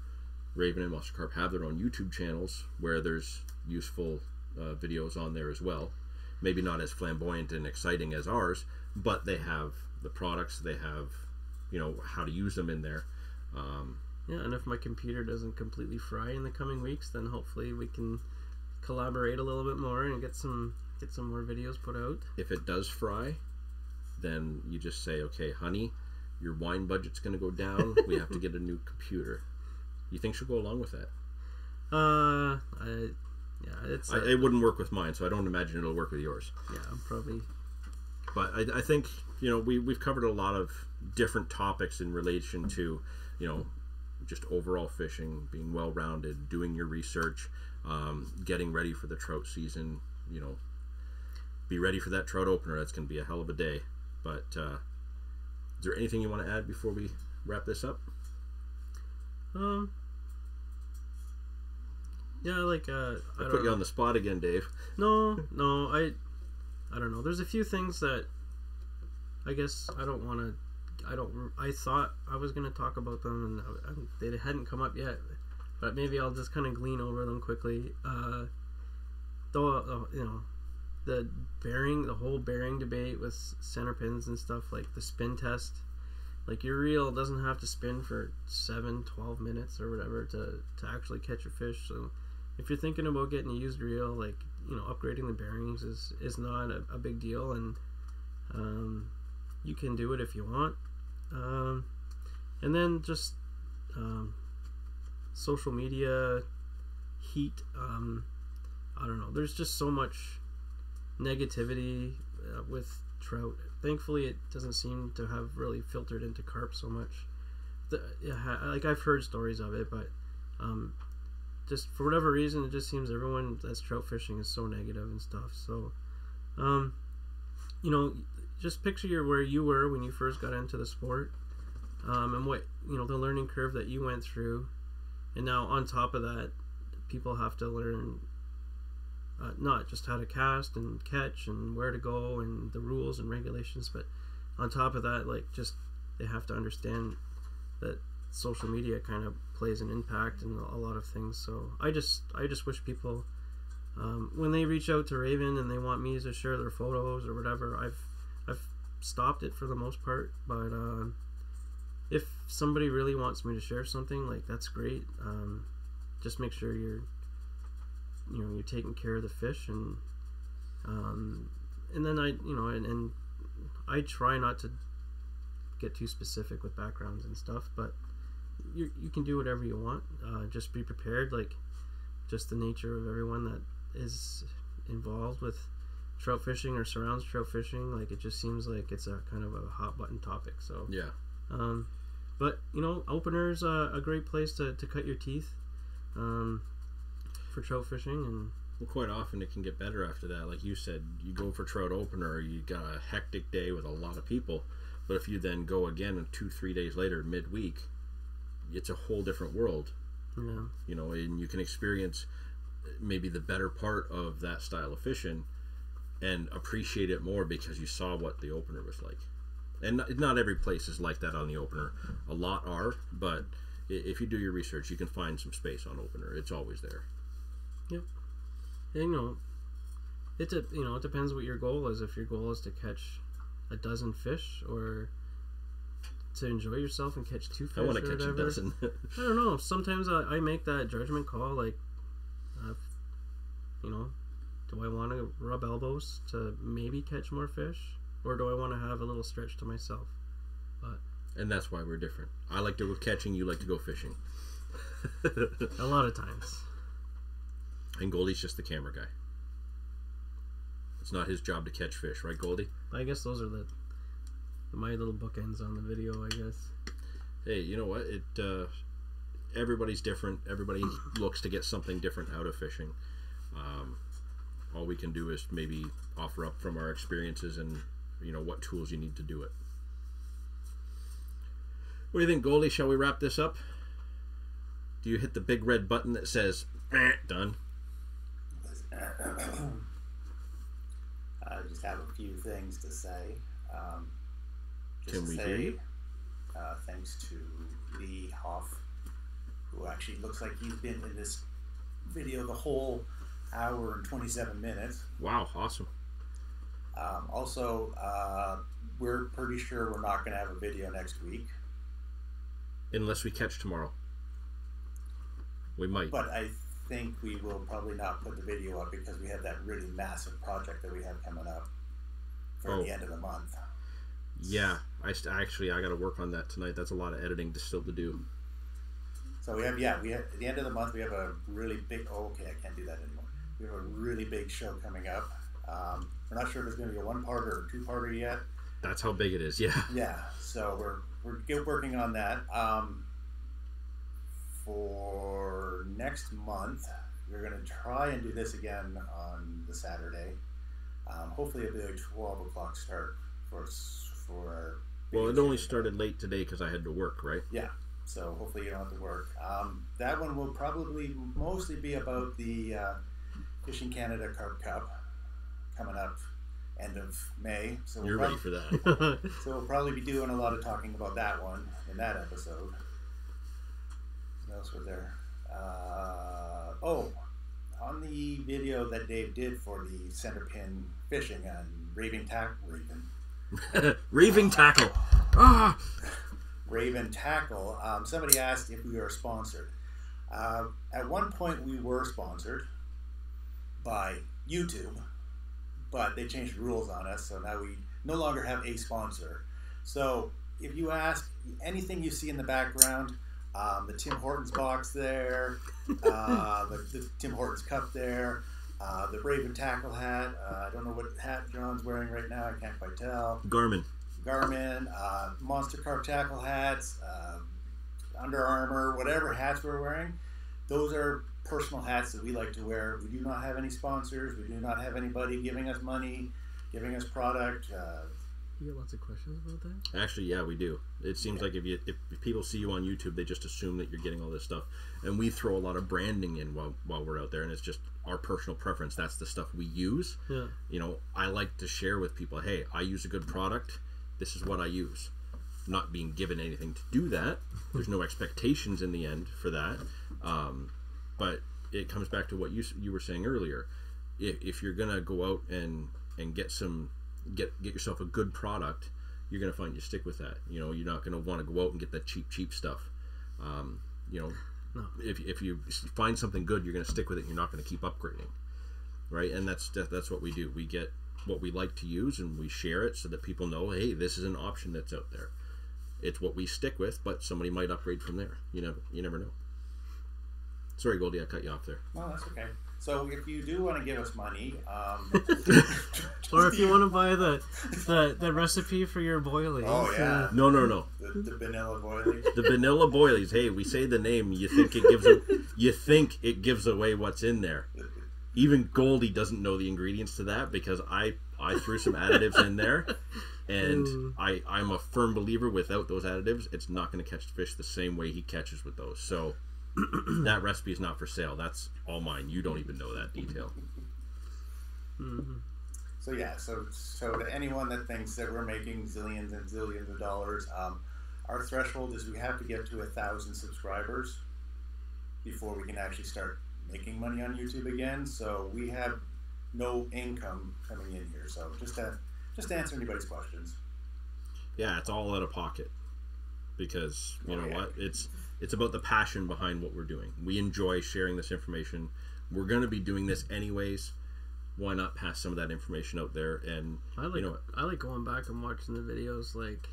Raven and Monster Carp have their own YouTube channels where there's useful videos on there as well. Maybe not as flamboyant and exciting as ours, but they have the products. They have, how to use them in there. Yeah, and if my computer doesn't completely fry in the coming weeks, then hopefully we can collaborate a little bit more and get some more videos put out. If it does fry, then you just say, okay, honey, your wine budget's going to go down. We have to get a new computer. You think she'll go along with that? It wouldn't work with mine, so I don't imagine it'll work with yours. Yeah, probably. But I think we've covered a lot of different topics in relation to just overall fishing, being well-rounded, doing your research, getting ready for the trout season. Be ready for that trout opener. That's going to be a hell of a day. But is there anything you want to add before we wrap this up? Yeah, I put you on the spot again, Dave. No, I don't know. There's a few things that I guess I thought I was going to talk about them, and they hadn't come up yet. But maybe I'll just kind of glean over them quickly. The whole bearing debate with center pins and stuff, like the spin test. Like, your reel doesn't have to spin for 7-12 minutes or whatever to actually catch a fish. So if you're thinking about getting a used reel, upgrading the bearings is not a big deal, and you can do it if you want. And then just social media heat. I don't know. There's just so much negativity with trout. Thankfully, it doesn't seem to have really filtered into carp so much. I've heard stories of it, but just for whatever reason, it just seems everyone that's trout fishing is so negative and stuff. So, just picture where you were when you first got into the sport, and what the learning curve that you went through, and now on top of that, people have to learn not just how to cast and catch and where to go and the rules and regulations, but on top of that, they have to understand that social media kind of plays an impact in a lot of things. So I just wish people, when they reach out to Raven and they want me to share their photos or whatever, I've stopped it for the most part. But if somebody really wants me to share something, that's great. Just make sure you're taking care of the fish, and then I try not to get too specific with backgrounds and stuff, but you can do whatever you want. Just be prepared. Like, just the nature of everyone that is involved with trout fishing or surrounds trout fishing. Like, it just seems like it's a kind of a hot button topic. So yeah. But opener's a great place to cut your teeth for trout fishing. And well, quite often it can get better after that. Like you said, you go for trout opener, you got a hectic day with a lot of people. But if you then go again 2-3 days later, midweek, it's a whole different world. Yeah. And you can experience maybe the better part of that style of fishing and appreciate it more because you saw what the opener was like. And not every place is like that on the opener. A lot are, but if you do your research, you can find some space on opener. It's always there. Yep. And, it depends what your goal is. If your goal is to catch a dozen fish or to enjoy yourself and catch 2 fish, I want to catch a dozen. I don't know. Sometimes I make that judgment call. Like, do I want to rub elbows to maybe catch more fish, or do I want to have a little stretch to myself? And that's why we're different. I like to go catching. You like to go fishing. A lot of times. And Goldie's just the camera guy. It's not his job to catch fish, right, Goldie? I guess those are my little bookends on the video, I guess. Hey, you know what? Everybody's different. Everybody looks to get something different out of fishing. All we can do is maybe offer up from our experiences and what tools you need to do it. What do you think, Goldie? Shall we wrap this up? Do you hit the big red button that says done? I just have a few things to say. Can we hear you? Thanks to Lee Hoff, who actually looks like he's been in this video the whole hour and 27 minutes. Wow, awesome. Also, we're pretty sure we're not going to have a video next week. Unless we catch tomorrow. We might. But I think we will probably not put the video up because we have that really massive project that we have coming up for the end of the month. Yeah, I got to work on that tonight. That's a lot of editing still to do. So we have at the end of the month we have a really big. Oh, okay, I can't do that anymore. We have a really big show coming up. We're not sure if it's going to be a 1-parter or 2-parter yet. That's how big it is. Yeah. Yeah. So we're working on that. For next month, we're going to try and do this again on the Saturday. Hopefully it'll be a 12 o'clock start for our. Well, it only started late today because I had to work, right? Yeah. So hopefully you don't have to work. That one will probably mostly be about the Fishing Canada Carp Cup coming up end of May. So you're ready for that. So we'll probably be doing a lot of talking about that one in that episode. What else was there? On the video that Dave did for the center pin fishing on Raven Tackle. Raven Tackle. Somebody asked if we are sponsored. At one point we were sponsored by YouTube, but they changed the rules on us, so now we no longer have a sponsor. So if you ask anything you see in the background, the Tim Hortons box there, the Tim Hortons cup there, the Raven Tackle hat. I don't know what hat John's wearing right now. I can't quite tell. Garmin, Monster Carp tackle hats, Under Armour, whatever hats we're wearing. Those are personal hats that we like to wear. We do not have any sponsors. We do not have anybody giving us money, giving us product. You get lots of questions about that? Actually, yeah, we do. It seems like if people see you on YouTube, they just assume that you're getting all this stuff. And we throw a lot of branding in while we're out there, and it's just our personal preference. That's the stuff we use. Yeah. I like to share with people, hey, I use a good product. This is what I use. I'm not being given anything to do that. There's no expectations in the end for that. But it comes back to what you were saying earlier. If you're going to go out and get yourself a good product, you're going to find you stick with that. You're not going to want to go out and get that cheap stuff. No. If you find something good, you're going to stick with it. You're not going to keep upgrading, right? And that's what we do. We get what we like to use and we share it so that people know, hey, this is an option that's out there. it's what we stick with, but somebody might upgrade from there. You never know. Sorry, Goldie, I cut you off there. No, that's okay. So if you do want to give us money, or if you want to buy the recipe for your boilies. Oh yeah. No. The vanilla boilies. The vanilla boilies. Hey, we say the name, you think it gives away what's in there. Even Goldie doesn't know the ingredients to that because I threw some additives in there, and I'm a firm believer without those additives, it's not going to catch fish the same way he catches with those. So that recipe is not for sale. That's all mine. You don't even know that detail. Mm-hmm. So yeah, so to anyone that thinks that we're making zillions and zillions of dollars, our threshold is we have to get to 1,000 subscribers before we can actually start making money on YouTube again. So we have no income coming in here. So just to answer anybody's questions. Yeah, it's all out of pocket because you know what? It's about the passion behind what we're doing. We enjoy sharing this information. We're going to be doing this anyways. Why not pass some of that information out there? And I like going back and watching the videos, like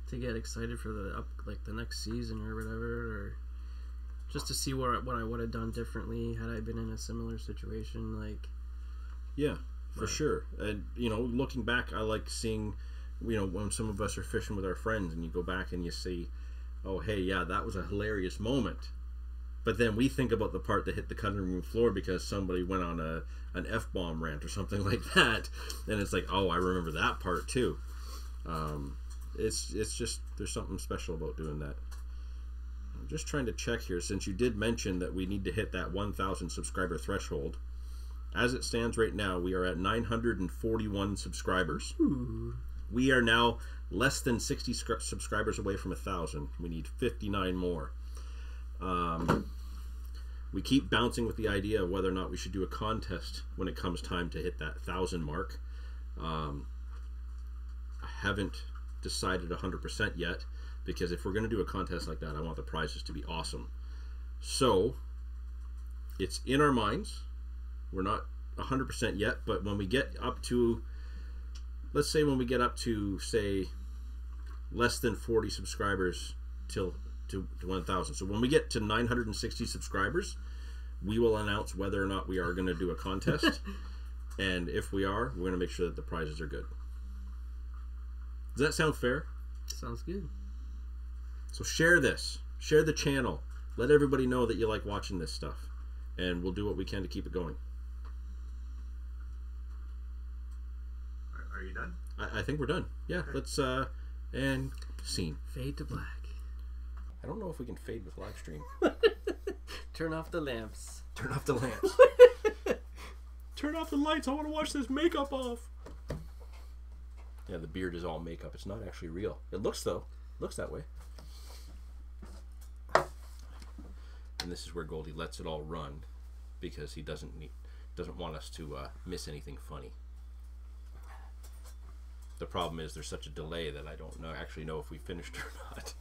to get excited for the next season or whatever, or just to see what I would have done differently had I been in a similar situation. Like, yeah, for sure. And looking back, I like seeing, when some of us are fishing with our friends, and you go back and you see, oh, hey, yeah, that was a hilarious moment. But then we think about the part that hit the cutting room floor because somebody went on an F-bomb rant or something like that. And it's like, oh, I remember that part too. It's just, there's something special about doing that. I'm just trying to check here, since you did mention that we need to hit that 1,000 subscriber threshold. As it stands right now, we are at 941 subscribers. Ooh. We are now less than 60 subscribers away from 1,000. We need 59 more. We keep bouncing with the idea of whether or not we should do a contest when it comes time to hit that 1,000 mark. I haven't decided 100% yet, because if we're going to do a contest like that, I want the prizes to be awesome. So it's in our minds. We're not 100% yet, but when we get up to, let's say when we get up to, say, less than 40 subscribers to 1,000. So when we get to 960 subscribers, we will announce whether or not we are going to do a contest. And if we are, we're going to make sure that the prizes are good. Does that sound fair? Sounds good. So share this. Share the channel. Let everybody know that you like watching this stuff. And we'll do what we can to keep it going. Are you done? I think we're done. Yeah, okay. Let's, and scene. Fade to black. I don't know if we can fade with live stream. Turn off the lamps. Turn off the lamps. Turn off the lights. I want to watch this makeup off. Yeah, the beard is all makeup. It's not actually real. It looks, though. It looks that way. And this is where Goldie lets it all run, because he doesn't want us to miss anything funny. The problem is there's such a delay that I don't actually know if we finished or not.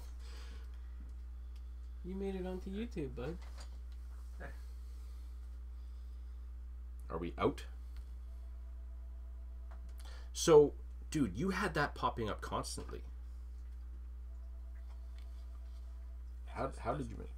You made it onto YouTube, bud. Are we out? So, dude, you had that popping up constantly. How did you make it?